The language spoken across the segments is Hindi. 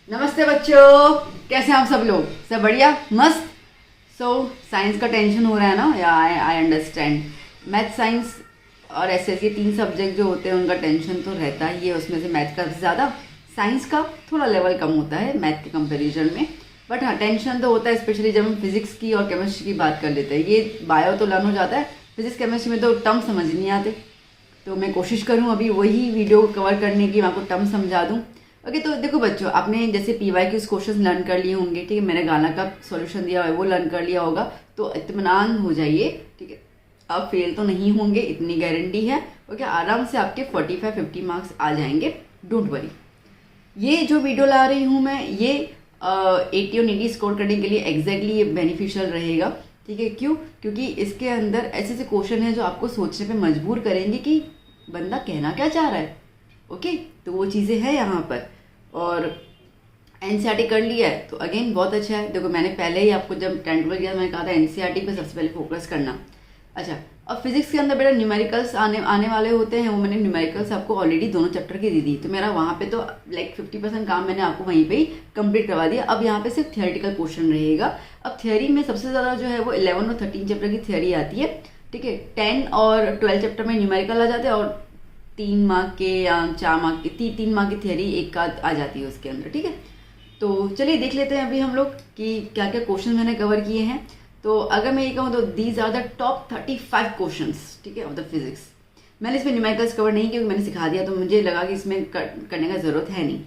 नमस्ते बच्चों, कैसे हैं आप सब लोग? सब बढ़िया, मस्त। साइंस का टेंशन हो रहा है ना? या आई अंडरस्टैंड। मैथ, साइंस और एसएस ये तीन सब्जेक्ट जो होते हैं उनका टेंशन तो रहता ही है। उसमें से मैथ का ज़्यादा, साइंस का थोड़ा लेवल कम होता है मैथ के कंपैरिजन में। बट हाँ, टेंशन तो होता है, स्पेशली जब हम फिजिक्स की और केमिस्ट्री की बात कर लेते हैं। ये बायो तो लर्न हो जाता है, फिजिक्स केमिस्ट्री में तो टर्म समझ नहीं आते। तो मैं कोशिश करूँ अभी वही वीडियो कवर करने की, मैं आपको टर्म समझा दूँ। ओके, तो देखो बच्चों, आपने जैसे पीवाई के क्वेश्चन लर्न कर लिए होंगे, ठीक है। मैंने गाना का सॉल्यूशन दिया है वो लर्न कर लिया होगा, तो इत्मीनान हो जाइए, ठीक है। आप फेल तो नहीं होंगे, इतनी गारंटी है। ओके, आराम से आपके 45-50 मार्क्स आ जाएंगे, डोंट वरी। ये जो वीडियो ला रही हूँ मैं, ये 80 और 80 स्कोर करने के लिए एग्जैक्टली ये बेनिफिशियल रहेगा, ठीक है। क्यों? क्योंकि इसके अंदर ऐसे ऐसे क्वेश्चन हैं जो आपको सोचने पे मजबूर करेंगे कि बंदा कहना क्या चाह रहा है। ओके, तो वो चीज़ें हैं यहाँ पर। और एनसीईआरटी कर लिया है तो अगेन बहुत अच्छा है। देखो, मैंने पहले ही आपको जब 10-12 किया मैंने कहा था एनसीईआरटी पे सबसे पहले फोकस करना। अच्छा, अब फिजिक्स के अंदर बेटा न्यूमेरिकल्स आने वाले होते हैं। वो मैंने न्यूमेरिकल्स आपको ऑलरेडी दोनों चैप्टर की दी तो मेरा वहाँ पे तो लाइक 50% काम मैंने आपको वहीं पे ही कंप्लीट करवा दिया। अब यहाँ पे सिर्फ थियोरेटिकल पोर्शन रहेगा। अब थियोरी में सबसे ज़्यादा जो है वो 11 और 13 चैप्टर की थियोरी आती है, ठीक है। 10 और 12 चैप्टर में न्यूमेरिकल आ जाते हैं और 3 मार्क के या 4 मार्क के 3 मार्क की थियोरी एक का आ जाती है उसके अंदर, ठीक है। तो चलिए देख लेते हैं अभी हम लोग कि क्या क्या क्वेश्चन मैंने कवर किए हैं। तो अगर मैं ये कहूँ तो these are the top 35 questions, ठीक है, ऑफ द फिजिक्स। मैंने इसमें न्यूमेरिकल्स कवर नहीं किया, मैंने सिखा दिया तो मुझे लगा कि इसमें करने का ज़रूरत है नहीं।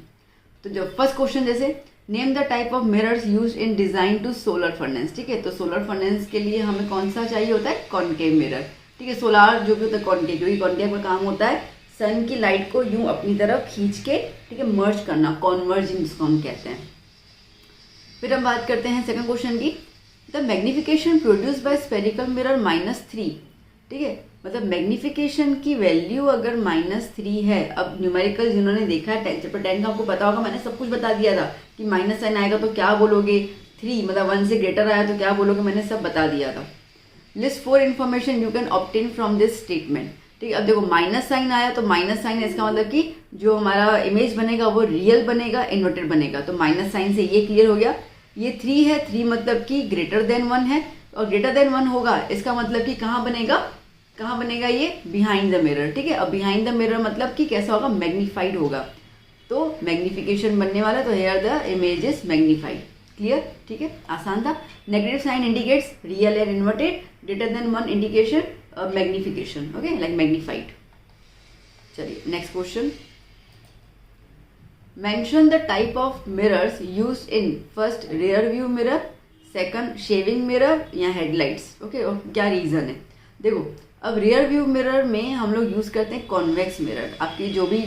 तो जो फर्स्ट क्वेश्चन, जैसे name the type of mirrors use in design to solar furnace, ठीक है। तो सोलर फर्नेस के लिए हमें कौन सा चाहिए होता है? कॉनकेव मिरर, ठीक है। सोलार जो भी होता है कॉनकेव, क्योंकि कॉनकेव का काम होता है सन की लाइट को यूं अपनी तरफ खींच के, ठीक है, मर्ज करना, कॉन्वर्जिंग जिसको हम कहते हैं। फिर हम बात करते हैं सेकंड क्वेश्चन की। The magnification produce by spherical mirror -3, ठीक है। मतलब मैग्निफिकेशन की वैल्यू अगर -3 है। अब न्यूमेरिकल जिन्होंने देखा है चैप्टर 10 का, आपको पता होगा मैंने सब कुछ बता दिया था कि माइनस साइन आएगा तो क्या बोलोगे, 3 मतलब 1 से ग्रेटर आया तो क्या बोलोगे, मैंने सब बता दिया था। List 4 information you can obtain from this statement, ठीक है। अब देखो माइनस साइन आया तो माइनस साइन इसका मतलब कि जो हमारा इमेज बनेगा वो रियल बनेगा, इन्वर्टेड बनेगा। तो माइनस साइन से ये क्लियर हो गया। ये 3 है, 3 मतलब कि ग्रेटर देन 1 है, और ग्रेटर देन 1 होगा इसका मतलब कि कहाँ बनेगा ये? बिहाइंड द मिरर, ठीक है। अब बिहाइंड द मिरर मतलब कि कैसा होगा? मैग्नीफाइड होगा। तो मैग्निफिकेशन बनने वाला, तो here the image is magnified. Clear, ठीक है, आसान था। Negative sign indicates real and inverted, greater than 1 indication magnification, okay, like magnified. चलिए next question. Mention the type of mirrors used in first rear view mirror, second shaving mirror या हेडलाइट्स, ओके। और क्या रीजन है? देखो, अब रियर व्यू मिरर में हम लोग यूज करते हैं कॉन्वेक्स मिरर। आपकी जो भी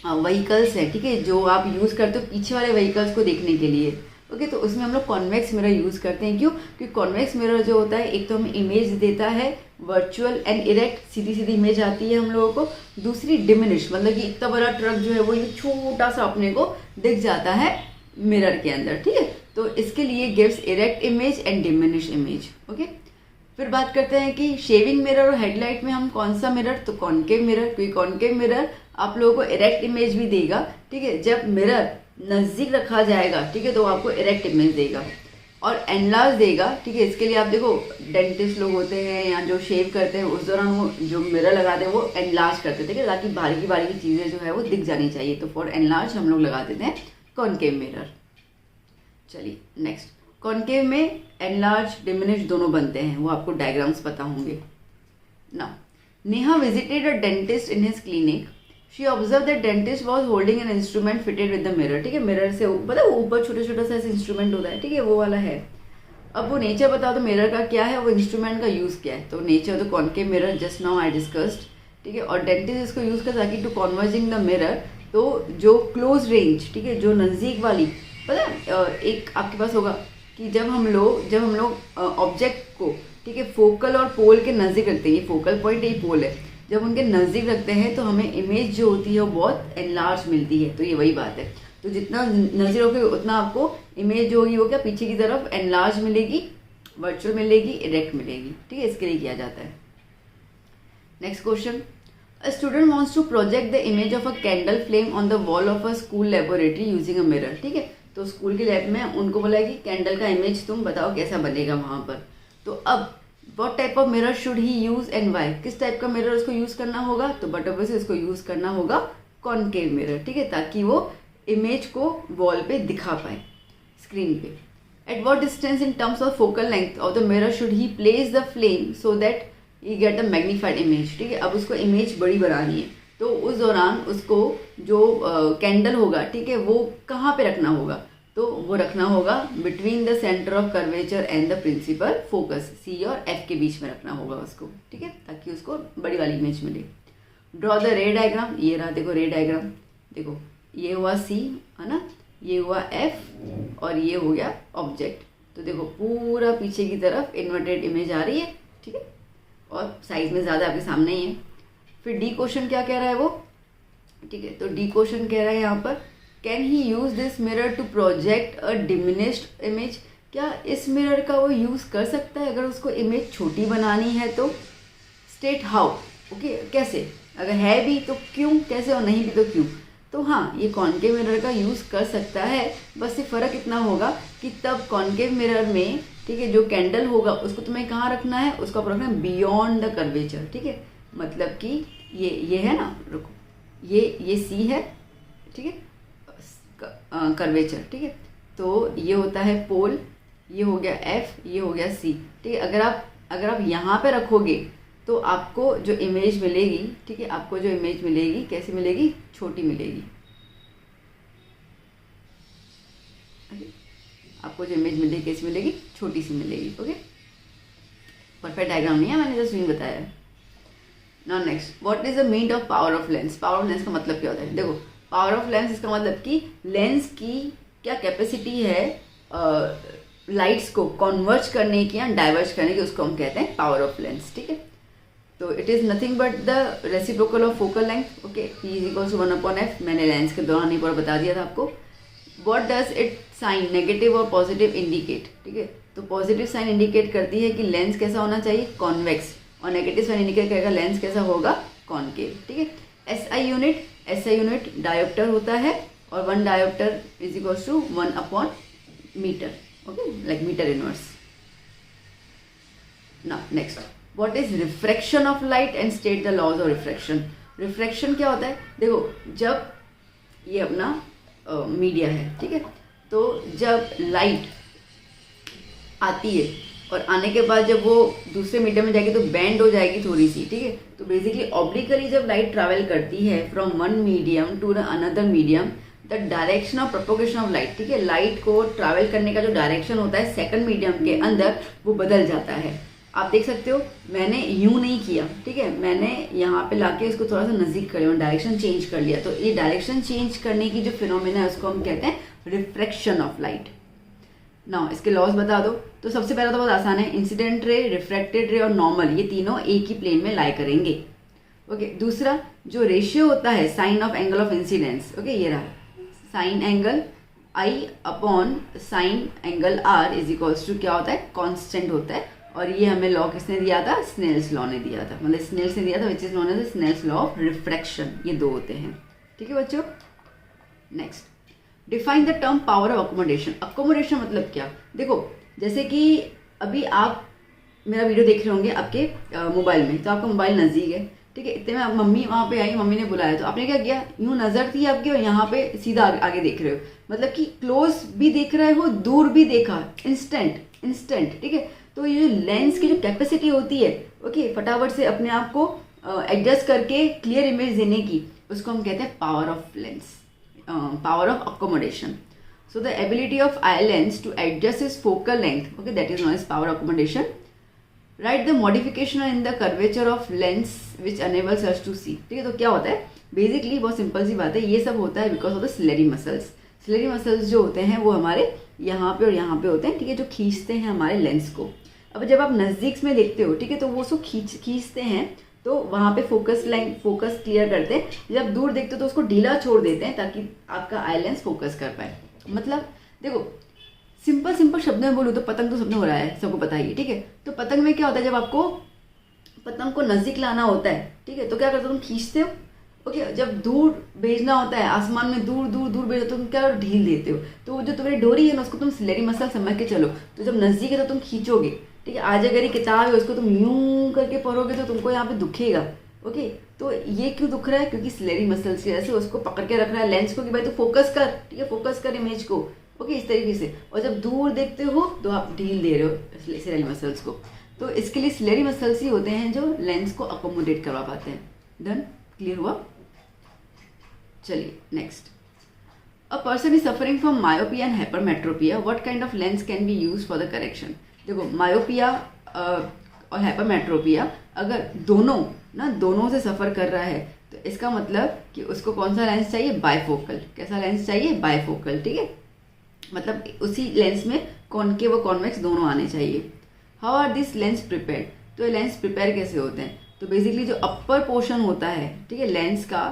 व्हीकल्स है, ठीक है, जो आप यूज करते हो पीछे वाले व्हीकल्स को देखने के लिए, ओके, तो उसमें हम लोग कॉन्वेक्स मिरर यूज करते हैं। क्यों? क्योंकि कॉन्वेक्स मिरर जो होता है एक तो हमें इमेज देता है virtual and erect, Sidhi Sidhi image आती है हम लोगों को। दूसरी डिमिनिश, मतलब कि इतना बड़ा ट्रक जो है वो ये छोटा सा अपने को दिख जाता है मिरर के अंदर, ठीक है। तो इसके लिए gives erect image and diminish image, okay. फिर बात करते हैं कि शेविंग मिरर और हेडलाइट में हम कौन सा मिरर? तो कॉनकेव मिरर, क्योंकि कॉनकेव मिरर आप लोगों को इरेक्ट इमेज भी देगा, ठीक है। जब मिरर नज़दीक रखा जाएगा, ठीक है, तो आपको इरेक्ट इमेज देगा और एनलार्ज देगा, ठीक है। इसके लिए आप देखो डेंटिस्ट लोग होते हैं या जो शेव करते हैं उस दौरान वो जो मिरर लगाते हैं वो एनलार्ज करते हैं, ठीक है, ताकि बारीकी बारीकी चीज़ें जो है वो दिख जानी चाहिए। तो फॉर एनलार्ज हम लोग लगा देते हैं कॉनकेव मिरर। चलिए नेक्स्ट, कॉनकेव में एनलार्ज डिमिनिश दोनों बनते हैं, वो आपको डायग्राम्स पता होंगे ना। Neha visited a dentist in his clinic, she observe that dentist was holding an instrument fitted with the mirror, ठीक है। मिरर से पता है ऊपर छोटा छोटा सा इंस्ट्रूमेंट होता है, ठीक है, वो वाला है। अब वो नेचर बताओ तो मिरर का क्या है, वो इंस्ट्रूमेंट का यूज क्या है। तो नेचर तो concave mirror just now I discussed, ठीक है। और डेंटिस्ट इसको यूज कर ताकि टू कॉन्वर्जिंग द मिरर, तो जो क्लोज रेंज, ठीक है, जो नज़दीक वाली, पता है एक आपके पास होगा कि जब हम लोग ऑब्जेक्ट को, ठीक है, फोकल और पोल के नज़दीक रखते हैं, ये फोकल पॉइंट यही पोल है, जब उनके नज़दीक रखते हैं तो हमें इमेज जो होती है वो बहुत एनलार्ज मिलती है। तो ये वही बात है, तो जितना नज़दीक रखोगे उतना आपको इमेज जो होगी वो क्या पीछे की तरफ एनलार्ज मिलेगी, वर्चुअल मिलेगी, इरेक्ट मिलेगी, ठीक है, इसके लिए किया जाता है। Next question, A student wants to project the image of a candle flame on the wall of a school laboratory using a mirror. ठीक है, तो स्कूल के लैब में उनको बोला कि कैंडल का इमेज तुम बताओ कैसा बनेगा वहाँ पर. तो अब what type of mirror should he use and why? किस टाइप का मिरर उसको यूज करना होगा? तो बट ऑब्वियसली इसको यूज करना होगा कॉनकेव मिरर. ठीक है, ताकि वो इमेज को वॉल पे दिखा पाए, स्क्रीन पे. At what distance in terms of focal length of the mirror should he place the flame so that you get the magnified image. ठीक है, अब उसको इमेज बड़ी बनानी है, तो उस दौरान उसको जो कैंडल होगा, ठीक है, वो कहाँ पे रखना होगा? तो वो रखना होगा between the centre of curvature and the principal focus, C और एफ के बीच में रखना होगा उसको. ठीक है, ताकि उसको बड़ी वाली इमेज मिले. ड्रॉ द रे डायग्राम. ये रहा, देखो रे डायग्राम. देखो ये हुआ सी, है ना, ये हुआ एफ और ये हो गया ऑब्जेक्ट. तो देखो पूरा पीछे की तरफ इन्वर्टेड इमेज आ रही है. ठीक है, और साइज में ज़्यादा आपके सामने ही है. फिर डी क्वेश्चन क्या कह रहा है वो? ठीक है, तो डी क्वेश्चन कह रहा है यहाँ पर, can he use this mirror to project a diminished image. क्या इस मिरर का वो यूज़ कर सकता है अगर उसको इमेज छोटी बनानी है तो? State how. ओके, कैसे? अगर है भी तो क्यों, कैसे, और नहीं भी तो क्यों? तो हाँ, ये कॉनकेव मिरर का यूज़ कर सकता है. बस ये फ़र्क इतना होगा कि तब कॉनकेव मिरर में, ठीक है, जो कैंडल होगा उसको तुम्हें कहाँ रखना है? उसको आप रखना है बियॉन्ड द कर्वेचर. ठीक है, मतलब कि ये है ना, रुको, ये सी है, ठीक है, कर्वेचर. ठीक है, तो ये होता है पोल, ये हो गया एफ, ये हो गया सी. ठीक है, अगर आप यहाँ पे रखोगे तो आपको जो इमेज मिलेगी, ठीक है, आपको जो इमेज मिलेगी कैसी मिलेगी? छोटी मिलेगी. आपको जो इमेज मिलेगी कैसी मिलेगी? छोटी सी मिलेगी. ओके, परफेक्ट डायग्राम नहीं है, मैंने जस्ट यूं बताया है. Now next, what is the meaning of power of lens? Power of lens का मतलब क्या होता है? देखो, पावर ऑफ लेंस इसका मतलब कि लेंस की क्या कैपेसिटी है लाइट्स को कन्वर्ज करने की या डाइवर्ज करने की, उसको हम कहते हैं पावर ऑफ लेंस. ठीक है, तो it is nothing but the reciprocal of focal length. Okay, E is equals to 1/f. मैंने लेंस के दौरान एक बार बता दिया था आपको. What does it sign, negative और पॉजिटिव इंडिकेट? ठीक है, तो पॉजिटिव साइन इंडिकेट करती है कि लेंस कैसा होना चाहिए? कॉन्वेक्स. और नेगेटिव साइन इंडिकेट करेगा लेंस कैसा होगा? कॉनकेव. ठीक है, एसआई यूनिट डायोप्टर होता है, और 1 डायोप्टर इज इक्वल्स टू 1/मीटर. Okay, like metre inverse. Now next, what is refraction of light and state the laws of refraction. Refraction क्या होता है? देखो, जब ये अपना मीडिया है, ठीक है, तो जब लाइट आती है और आने के बाद जब वो दूसरे मीडियम में जाएगी तो बेंड हो जाएगी थोड़ी सी. ठीक है, तो बेसिकली ऑब्लिकली जब लाइट ट्रैवल करती है from one medium to another medium, the direction of propagation of light, ठीक है, लाइट को ट्रैवल करने का जो डायरेक्शन होता है सेकंड मीडियम के अंदर, वो बदल जाता है. आप देख सकते हो, मैंने यूं नहीं किया. ठीक है, मैंने यहाँ पे लाके इसको थोड़ा सा नजदीक कर लिया, डायरेक्शन चेंज कर लिया. तो ये डायरेक्शन चेंज करने की जो फिनोमेना है उसको हम कहते हैं रिफ्रैक्शन ऑफ लाइट. नाउ इसके लॉज बता दो. तो सबसे पहला तो बहुत आसान है, इंसिडेंट रे, रिफ्रैक्टेड रे और नॉर्मल, ये तीनों एक ही प्लेन में लाई करेंगे. ओके, दूसरा जो रेशियो होता है sine of angle of incidence. Okay, ये रहा sine angle i upon sine angle r is equals to क्या होता है? कांस्टेंट होता है. और ये हमें लॉ किसने दिया था? स्नेल्स लॉ ने दिया था, मतलब स्नेल्स ने दिया था, which is known as Snell's law of refraction. ये दो होते हैं. ठीक है बच्चों, next, define the term power of accommodation. Accommodation मतलब क्या? देखो, जैसे कि अभी आप मेरा वीडियो देख रहे होंगे आपके मोबाइल में, तो आपका मोबाइल नज़दीक है. ठीक है, इतने में मम्मी वहाँ पे आई, मम्मी ने बुलाया, तो आपने क्या किया? यूँ नज़र थी आपकी और यहाँ पे सीधा आगे देख रहे हो, मतलब कि क्लोज भी देख रहे हो, दूर भी देखा, इंस्टेंट. ठीक है, तो ये जो लेंस की जो कैपेसिटी होती है, ओके, फटाफट से अपने आप को एडजस्ट करके क्लियर इमेज देने की, उसको हम कहते हैं power of lens, power of accommodation. So the ability of eye lens to adjust its focal length, okay, that is known as power accommodation. Write the modification in the curvature of lens which enables us to see. ठीक है, तो क्या होता है? बेसिकली बहुत सिंपल सी बात है, ये सब होता है because of the ciliary muscles. Ciliary muscles जो होते हैं वो हमारे यहाँ पे और यहाँ पे होते हैं. ठीक है, जो खींचते हैं हमारे लेंस को. अब जब आप नज़दीक में देखते हो, ठीक है, तो वो उसको खींचते हैं, तो वहाँ पे फोकस क्लियर करते हैं. जब दूर देखते हो तो उसको ढीला छोड़ देते हैं ताकि आपका आई लेंस फोकस कर पाए. मतलब देखो, सिंपल शब्दों में बोलूँ तो पतंग तो सबने उड़ाया है, सबको पता ही है. ठीक है, तो पतंग में क्या होता है? जब आपको पतंग को नज़दीक लाना होता है, ठीक है, तो क्या करते हो, तुम खींचते हो। ओके, जब दूर भेजना होता है, आसमान में दूर दूर दूर भेजो तो तुम क्या करो, ढील देते हो। तो वो जो तुम्हारी डोरी है ना, उसको तुम सिलेरी मसल समझ के चलो। तो जब नज़दीक है तो तुम खींचोगे, ठीक है। आज अगर ये किताब है, उसको तुम यूं करके पढ़ोगे तो तुमको यहाँ पे दुखेगा। ओके, तो ये क्यों दुख रहा है, क्योंकि सिलेरी मसल्स की वजह से उसको पकड़ के रख रहा है लेंस को कि भाई तू फोकस कर, ठीक है, फोकस कर इमेज को। ओके, इस तरीके से। और जब दूर देखते हो तो आप ढील दे रहे हो सिलेरी मसल्स को। तो इसके लिए सिलेरी मसल्स ही होते हैं जो लेंस को अकोमोडेट करवा पाते हैं। डन, क्लियर हुआ। चलिए next, a person is suffering from myopia and hypermetropia, what kind of lens can be use for the correction. देखो, मायोपिया और हाइपरमेट्रोपिया अगर दोनों से सफ़र कर रहा है तो इसका मतलब कि उसको कौन सा लेंस चाहिए, बायफोकल। कैसा लेंस चाहिए, बायफोकल, ठीक है। मतलब उसी लेंस में कॉनकेव और कॉन्वेक्स दोनों आने चाहिए। How are this lens prepare, तो ये लेंस प्रिपेयर कैसे होते हैं। तो बेसिकली जो अपर पोर्शन होता है, ठीक है, लेंस का,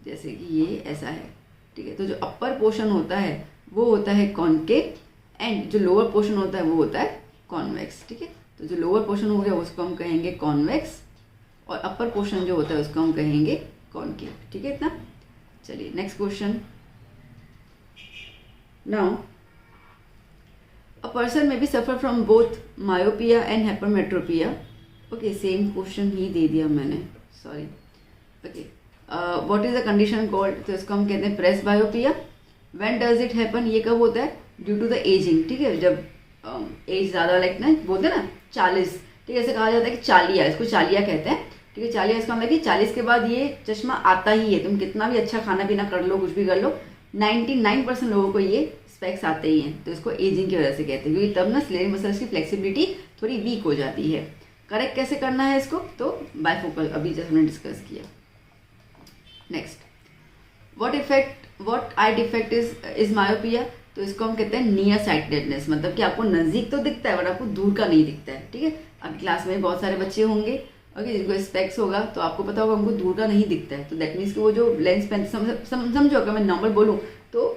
जैसे कि ये ऐसा है, ठीक है, तो जो अपर पोर्शन होता है वो होता है कॉनकेव एंड जो लोअर पोर्शन होता है वो होता है कॉन्वेक्स, ठीक है। तो जो लोअर पोर्शन हो गया उसको हम कहेंगे कॉन्वेक्स और अपर पोर्शन जो होता है उसको हम कहेंगे कॉनकेव, ठीक है इतना। चलिए next question. Now a person may be suffer from both myopia and hypermetropia. Okay, same question ही दे दिया मैंने, sorry. Okay, what is the condition called, तो इसको हम कहते हैं presbyopia. When does it happen, ये कब होता है, ड्यू टू द एजिंग, ठीक है। जब एज ज़्यादा लाइक ना बोलते हैं ना 40, ठीक है, ऐसे कहा जाता है कि चालिया, इसको चालिया कहते हैं, ठीक है। चालिया इसका मतलब कि 40 के बाद ये चश्मा आता ही है, तुम कितना भी अच्छा खाना पीना कर लो, कुछ भी कर लो, 99% लोगों को ये स्पेक्स आते ही हैं। तो इसको एजिंग की वजह से कहते हैं, क्योंकि तब ना सिलेरी मसल्स की फ्लेक्सिबिलिटी थोड़ी वीक हो जाती है। करेक्ट कैसे करना है इसको, तो बायफोकल, अभी जैसे हमने डिस्कस किया। Next, what I defect is myopia, तो इसको हम कहते हैं नियर साइटेडनेस। मतलब कि आपको नज़दीक तो दिखता है बट आपको दूर का नहीं दिखता है, ठीक है। अब क्लास में बहुत सारे बच्चे होंगे, ओके, जिनको स्पेक्स होगा, तो आपको पता होगा हमको दूर का नहीं दिखता है। तो दैट मीन्स कि वो जो लेंस पेन समझो, अगर मैं नॉर्मल बोलूँ तो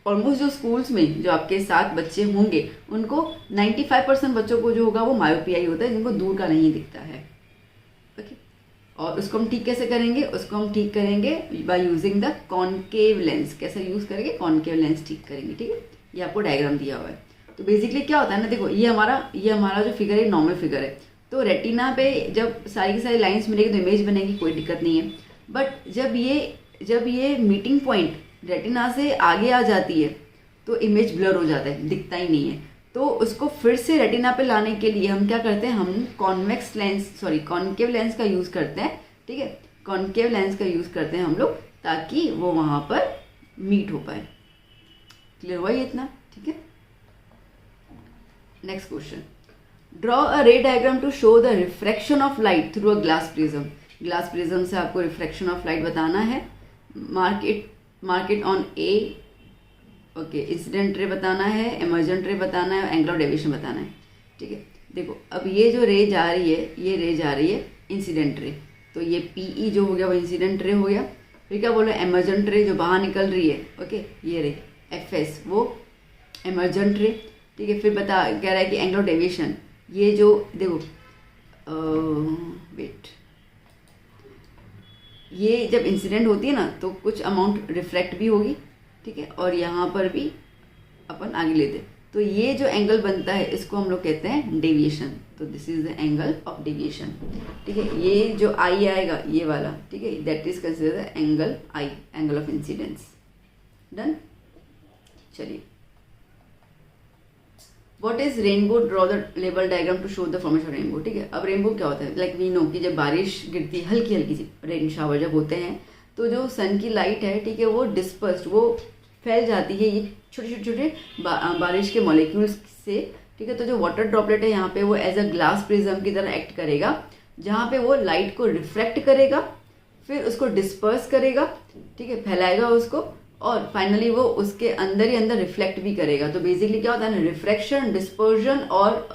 ऑलमोस्ट जो स्कूल्स में जो आपके साथ बच्चे होंगे उनको 95% बच्चों को जो होगा वो मायोपिया ही होता है, जिनको दूर का नहीं दिखता है। ओके, और उसको हम ठीक कैसे करेंगे, उसको हम ठीक करेंगे by using the concave lens. कैसे यूज़ करेंगे, कॉनकेव लेंस ठीक करेंगे, ठीक है। ये आपको डायग्राम दिया हुआ है। तो बेसिकली क्या होता है ना, देखो ये हमारा जो फिगर है नॉर्मल फिगर है। तो रेटिना पे जब सारी की सारी लाइन्स मिलेगी तो इमेज बनेगी, कोई दिक्कत नहीं है। बट जब ये मीटिंग पॉइंट रेटिना से आगे आ जाती है तो इमेज ब्लर हो जाता है, दिखता ही नहीं है। तो उसको फिर से रेटिना पे लाने के लिए हम क्या करते हैं, हम कॉनकेव लेंस का यूज़ करते हैं, ठीक है। कॉनकेव लेंस का यूज़ करते हैं हम लोग, ताकि वो वहाँ पर मीट हो पाए। क्लियर हुआ ये इतना, ठीक है। Next question, draw a ray diagram to show the refraction of light through a glass prism. Glass prism से आपको रिफ्रैक्शन ऑफ लाइट बताना है। Mark it on A. Okay, incident ray बताना है, एमर्जेंट रे बताना है, एंगल ऑफ डेविएशन बताना है, ठीक है। देखो अब ये जो रे जा रही है, ये रे जा रही है इंसिडेंट रे, तो ये पीई जो हो गया वो इंसिडेंट रे हो गया। फिर क्या बोलो, एमर्जेंट रे जो बाहर निकल रही है, ओके, ये रे एफएस वो एमर्जेंट रे, ठीक है। फिर कह रहा है कि एंगल ऑफ डेविएशन, ये जो देखो वेट, ये जब इंसिडेंट होती है ना तो कुछ अमाउंट रिफ्रैक्ट भी होगी, ठीक है, और यहाँ पर भी अपन आगे लेते हैं। तो ये जो एंगल बनता है इसको हम लोग कहते हैं डेविएशन। तो this is the angle of deviation, ठीक है। ये जो आई आएगा ये वाला, ठीक है, that is consider the angle I, angle of incidence. Done. चलिए, what is rainbow, draw the label diagram to show the formation of rainbow, ठीक है। अब रेनबो क्या होता है, लाइक वी नो कि जब बारिश गिरती है, हल्की हल्की सी रेन शावर जब होते हैं, तो जो सन की लाइट है, ठीक है, वो डिस्पर्स्ड, वो फैल जाती है ये छोटे बारिश के मॉलिक्यूल्स से, ठीक है। तो जो वाटर ड्रॉपलेट है यहाँ पे वो एज अ ग्लास प्रिज्म की तरह एक्ट करेगा, जहाँ पे वो लाइट को रिफ्रैक्ट करेगा, फिर उसको डिस्पर्स करेगा, ठीक है, फैलाएगा उसको, और फाइनली वो उसके अंदर ही अंदर रिफ्लेक्ट भी करेगा। तो बेसिकली क्या होता है ना, रिफ्रैक्शन, डिस्पर्जन और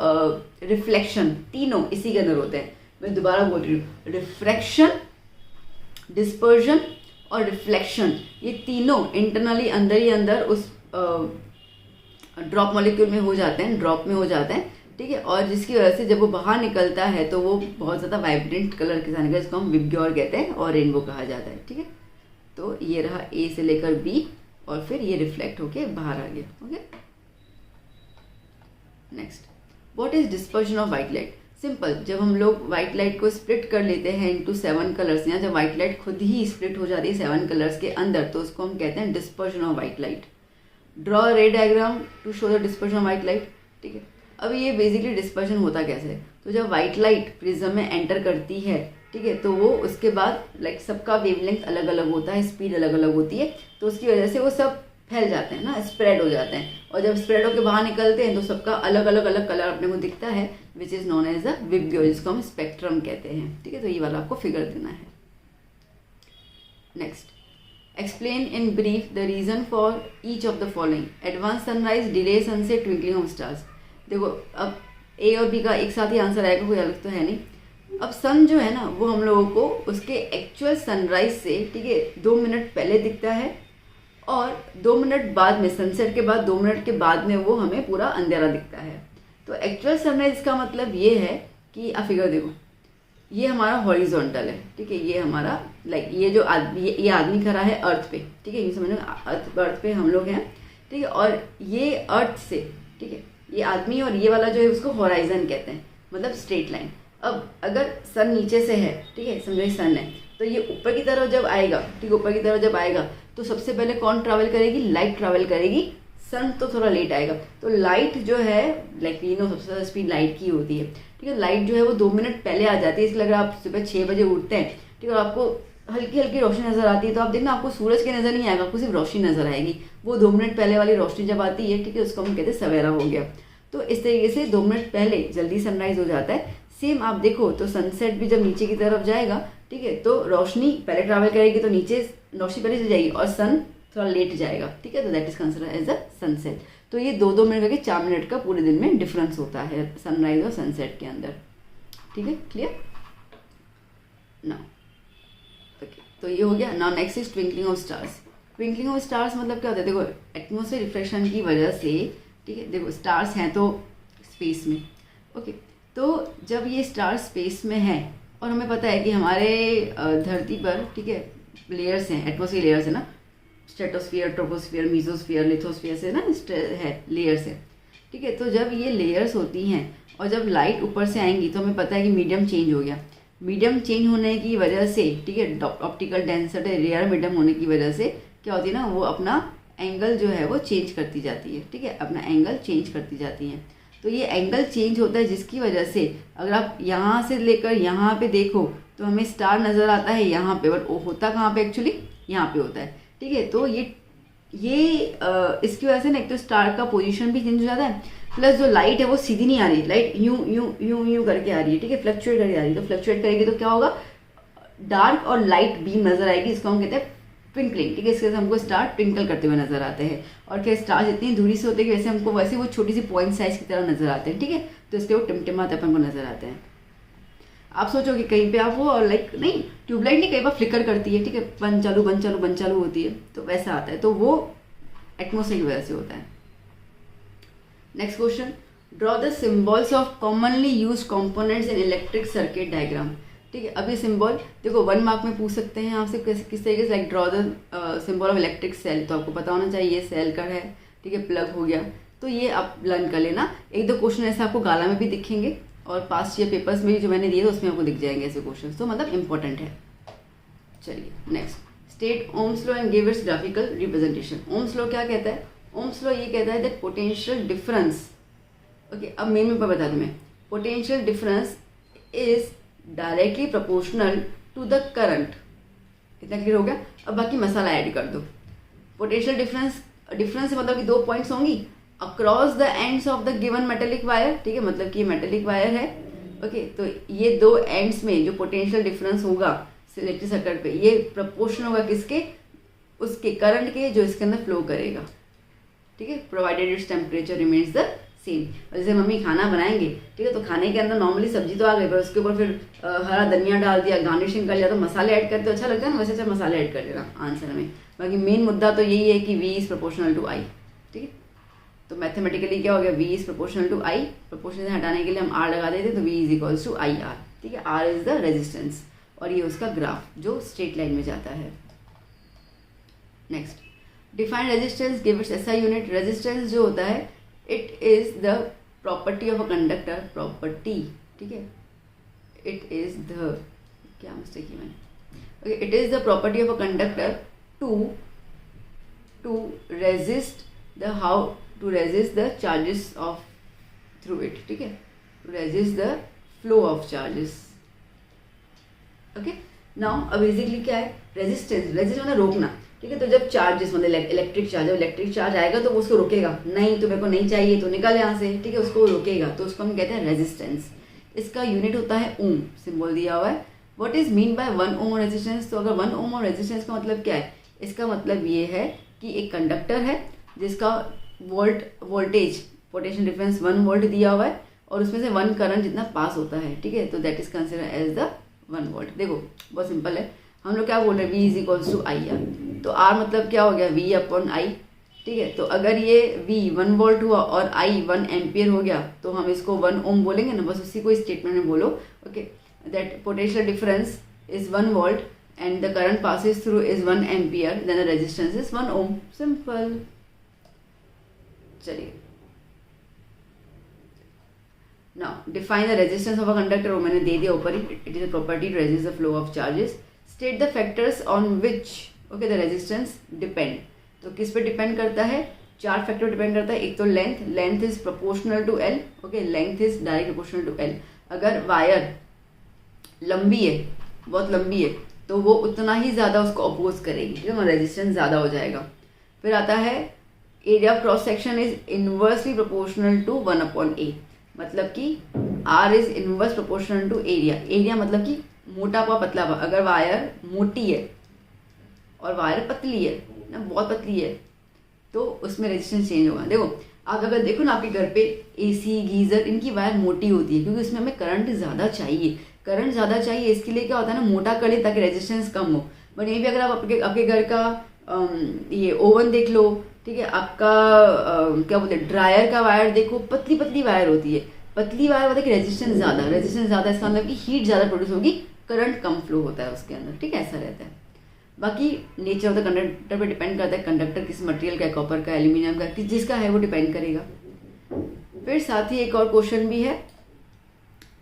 रिफ्लेक्शन, तीनों इसी के अंदर होते हैं। मैं दोबारा बोल रही हूँ, रिफ्रैक्शन, डिस्पर्जन और रिफ्लेक्शन, ये तीनों इंटरनली अंदर ही अंदर उस ड्रॉप मॉलिक्यूल में हो जाते हैं, ड्रॉप में हो जाते हैं। ठीक है, और जिसकी वजह से जब वो बाहर निकलता है तो वो बहुत ज़्यादा वाइब्रेंट कलर के साथ निकलता है, जिसको हम विबग्योर कहते हैं और रेनबो कहा जाता है। ठीक है, तो ये रहा ए से लेकर बी और फिर ये रिफ्लेक्ट होके बाहर आ गया। Okay, next, what is dispersion of white light? Simple, जब हम लोग व्हाइट लाइट को स्प्लिट कर लेते हैं इनटू 7 कलर्स, या जब व्हाइट लाइट खुद ही स्प्लिट हो जाती है 7 कलर्स के अंदर, तो उसको हम कहते हैं dispersion of white light. Draw ray diagram to show the dispersion of white light. ठीक है, अब ये बेसिकली डिस्पर्शन होता कैसे है? तो जब व्हाइट लाइट प्रिज्म में एंटर करती है, ठीक है, तो वो उसके बाद लाइक सबका वेवलेंथ अलग अलग होता है, स्पीड अलग अलग होती है, तो उसकी वजह से वो सब फैल जाते हैं ना, स्प्रेड हो जाते हैं, और जब स्प्रेड होकर बाहर निकलते हैं तो सबका अलग अलग कलर अपने को दिखता है, which is known as the VIBGYOR, जिसको हम स्पेक्ट्रम कहते हैं। ठीक है, तो ये वाला आपको फिगर देना है। Next, explain in brief the reason for each of the following: advance sunrise, delay sunset, twinkling of stars. देखो, अब ए और बी का एक साथ ही आंसर आएगा, कोई अलग तो है नहीं। अब सन जो है ना, वो हम लोगों को उसके एक्चुअल सनराइज से, ठीक है, 2 मिनट पहले दिखता है, और 2 मिनट बाद में, सनसेट के बाद 2 मिनट के बाद में वो हमें पूरा अंधेरा दिखता है। तो एक्चुअल सनराइज का मतलब ये है कि आप फिगर देखो, ये हमारा हॉरिजॉन्टल है, ठीक है, ये हमारा लाइक ये जो ये आदमी खड़ा है अर्थ पे, ठीक है, ये समझो अर्थ पे हम लोग हैं, ठीक है, और ये अर्थ से, ठीक है, ये आदमी और ये वाला जो है उसको हॉराइजन कहते हैं, मतलब स्ट्रेट लाइन। अब अगर सन नीचे से है, ठीक है, समझो सन है, तो ये ऊपर की तरफ जब आएगा, ठीक है, ऊपर की तरफ जब आएगा तो सबसे पहले कौन ट्रैवल करेगी? लाइट ट्रैवल करेगी, सन तो थोड़ा लेट आएगा। तो लाइट जो है, लाइक वी नो सबसे ज़्यादा स्पीड लाइट की होती है, ठीक है, लाइट जो है वो 2 मिनट पहले आ जाती है। इसलिए अगर आप सुबह 6 बजे उठते हैं, ठीक है, और आपको हल्की हल्की रोशनी नजर आती है, तो आप देखना आपको सूरज की नज़र नहीं आएगा, आपको सिर्फ रोशनी नजर आएगी। वो 2 मिनट पहले वाली रोशनी जब आती है, ठीक है, उसको हम कहते हैं सवेरा हो गया। तो इस तरीके से 2 मिनट पहले जल्दी सनराइज हो जाता है। सेम आप देखो तो सनसेट भी जब नीचे की तरफ जाएगा, ठीक है, तो रोशनी पहले ट्रैवल करेगी, तो नीचे रोशनी पहले चली जाएगी और सन थोड़ा लेट जाएगा, ठीक है, तो that is considered as a sunset. तो ये 2-2 मिनट करके 4 मिनट का पूरे दिन में डिफरेंस होता है सनराइज और सनसेट के अंदर। ठीक है, क्लियर ना? ओके, तो ये हो गया। Now next is twinkling of stars. Twinkling of stars मतलब क्या होता है? देखो, एटमॉस्फेयर रिफ्लेक्शन की वजह से, ठीक है, देखो स्टार्स हैं तो स्पेस में, ओके, तो जब ये स्टार स्पेस में है और हमें पता है कि हमारे धरती पर, ठीक है, लेयर्स हैं, एटमॉस्फेयर लेयर्स है ना, स्ट्रेटोस्फीयर, ट्रोपोस्फीयर, मीजोस्फीयर, लिथोस्फीयर से ना है लेयर्स है, ठीक है, तो जब ये लेयर्स होती हैं और जब लाइट ऊपर से आएंगी तो हमें पता है कि मीडियम चेंज हो गया। मीडियम चेंज होने की वजह से, ठीक है, ऑप्टिकल डेंसिटी रेयर मीडियम होने की वजह से क्या होती है ना, वो अपना एंगल जो है वो चेंज करती जाती है, ठीक है, अपना एंगल चेंज करती जाती हैं। तो ये एंगल चेंज होता है जिसकी वजह से अगर आप यहाँ से लेकर यहाँ पे देखो तो हमें स्टार नज़र आता है यहाँ पे, बट वो होता कहाँ पे? एक्चुअली यहाँ पे होता है, ठीक है। तो ये इसकी वजह से ना एक तो स्टार का पोजीशन भी चेंज हो जाता है, प्लस जो लाइट है वो सीधी नहीं आ रही, लाइट यूं यूं यूं यूं करके आ रही है, ठीक है, फ्लक्चुएट करके आ रही है। तो फ्लक्चुएट करेगी तो क्या होगा? डार्क और लाइट बीम नजर आएगी, इसको हम कहते हैं ट्विंकलिंग, ठीक है। इसके साथ हमको स्टार ट्विंकल करते हुए नजर आते हैं। और क्या स्टार जितनी दूरी से होते हैं वैसे हमको वैसे वो छोटी सी पॉइंट साइज की तरह नजर आते हैं, ठीक है। तो इसलिए वो टिमटिमाते अपन को नजर आते हैं। आप सोचो कि कहीं पे आप हो और लाइक नहीं, ट्यूबलाइट नहीं, कई बार फ्लिकर करती है, ठीक है, बंद चालू होती है, तो वैसा आता है। तो वो एटमॉस्फेयर की वजह से होता है। Next question, draw the symbols of commonly use components in electric circuit diagram, ठीक है। अब ये सिंबल देखो 1 मार्क में पूछ सकते हैं आपसे किस तरीके से, like draw the symbol of electric cell, तो आपको पता होना चाहिए ये सेल का है, ठीक है, प्लग हो गया, तो ये आप लर्न कर लेना। 1-2 क्वेश्चन ऐसे आपको गाला में भी दिखेंगे और पास्ट ईयर पेपर्स में भी जो मैंने दिए तो उसमें आपको दिख जाएंगे ऐसे क्वेश्चन, तो मतलब इंपॉर्टेंट है। चलिए next, state Ohm's law and give its graphical representation. Ohm's law क्या कहता है? ओम्स लॉ ये कहता है दैट पोटेंशियल डिफरेंस, ओके, अब मेन में बता दूं मैं, potential difference is directly proportional to the current. इतना क्लियर हो गया? अब बाकी मसाला ऐड कर दो। पोटेंशियल डिफरेंस मतलब कि 2 पॉइंट्स होंगी across the ends of the given metallic wire, ठीक है, मतलब कि ये मेटेलिक वायर है, ओके। तो ये 2 एंड्स में जो पोटेंशियल डिफरेंस होगा इलेक्ट्रिक सर्किट पे, ये प्रोपोर्शन होगा किसके? उसके करंट के जो इसके अंदर फ्लो करेगा, ठीक है, provided its temperature remains the same. और जैसे मम्मी खाना बनाएंगे, ठीक है, तो खाने के अंदर नॉर्मली सब्जी तो आ गई, पर उसके ऊपर फिर हरा धनिया डाल दिया, गार्निशिंग कर लिया, तो मसाले ऐड करते तो अच्छा लगता है ना, वैसे अच्छा मसाले ऐड कर लेना आंसर में। बाकी मेन मुद्दा तो यही है कि V is proportional to I, ठीक है। तो मैथमेटिकली क्या हो गया, v is proportional to i, proportional से हटाने के लिए हम r लगा देते तो v is equals to I R, ठीक है। r इज द रेजिस्टेंस और ये उसका ग्राफ जो स्ट्रेट लाइन में जाता है। Next, define resistance, give its SI unit. Resistance जो होता है it is the property of a conductor, property, ठीक है, इट इज द, क्या मिस्टेक की मैंने, okay, it is the property of a conductor to resist the how to resist the charges of through it, ठीक है, to resist the flow of charges, okay. Now अब बेसिकली क्या है रेजिस्टेंस, रेजिस्ट मतलब रोकना, ठीक है। तो जब चार्जेस मतलब इलेक्ट्रिक चार्ज, जब इलेक्ट्रिक चार्ज आएगा तो वो उसको रोकेगा, नहीं तो मेरे को नहीं चाहिए तो निकल यहाँ से, ठीक है, उसको रोकेगा, तो उसको हम कहते हैं रेजिस्टेंस। इसका यूनिट होता है ओम, सिंबल दिया हुआ है। What is mean by 1 ohm resistance, तो अगर 1 ओम और रेजिस्टेंस का मतलब क्या है, इसका मतलब ये है कि एक कंडक्टर है जिसका वोल्टेज पोटेंशियल डिफरेंस 1 वोल्ट दिया हुआ है और उसमें से 1 करंट जितना पास होता है, ठीक है, तो that is consider as the 1 volt. देखो बहुत सिंपल है, हम लोग क्या बोल रहे हैं, v is equals to I R, तो r मतलब क्या हो गया, v अपॉन आई, ठीक है। तो अगर ये v 1 वोल्ट हुआ और i 1 एम्पियर हो गया तो हम इसको 1 ओम बोलेंगे ना, बस उसी को स्टेटमेंट में बोलो, okay, that potential difference is 1 volt and the current passes through is 1 ampere, then the resistance is 1 ohm, simple. चलिए now define the resistance of a conductor, वो मैंने दे दिया ऊपर ही, it is a property to resist the flow of charges. State the factors on which, okay, the resistance depend, तो किस पे डिपेंड करता है, 4 फैक्टर डिपेंड करता है। एक तो length, length is proportional to L, okay, length is direct proportional to L. अगर वायर लंबी है, बहुत लंबी है, तो वो उतना ही ज़्यादा उसको अपोज करेगी, ठीक है, रेजिस्टेंस ज़्यादा हो जाएगा। फिर आता है area of cross section is inversely proportional to 1 upon A, मतलब कि R is inverse proportional to area. Area मतलब कि मोटा हुआ पतला हुआ, अगर वायर मोटी है और वायर पतली है ना, बहुत पतली है, तो उसमें रेजिस्टेंस चेंज होगा। देखो आप अगर देखो ना आपके घर पे एसी गीजर, इनकी वायर मोटी होती है क्योंकि उसमें हमें करंट ज़्यादा चाहिए, करंट ज़्यादा चाहिए, इसके लिए क्या होता है ना, मोटा कर ले ताकि रेजिस्टेंस कम हो। बट यहीं भी अगर आप आपके घर का ये ओवन देख लो, ठीक है, आपका क्या बोलते हैं ड्रायर का वायर देखो, पतली पतली वायर होती है, पतली वायर होता है कि रेजिस्टेंस ज़्यादा, रेजिस्टेंस ज़्यादा इसका मतलब कि हीट ज़्यादा प्रोड्यूस होगी, करंट कम फ्लो होता है उसके अंदर, ठीक है, ऐसा रहता है। बाकी नेचर ऑफ द कंडक्टर पे डिपेंड करता है, कंडक्टर किस मटेरियल का है, कॉपर का, एल्यूमिनियम का, किस जिसका है वो डिपेंड करेगा। फिर साथ ही एक और क्वेश्चन भी है,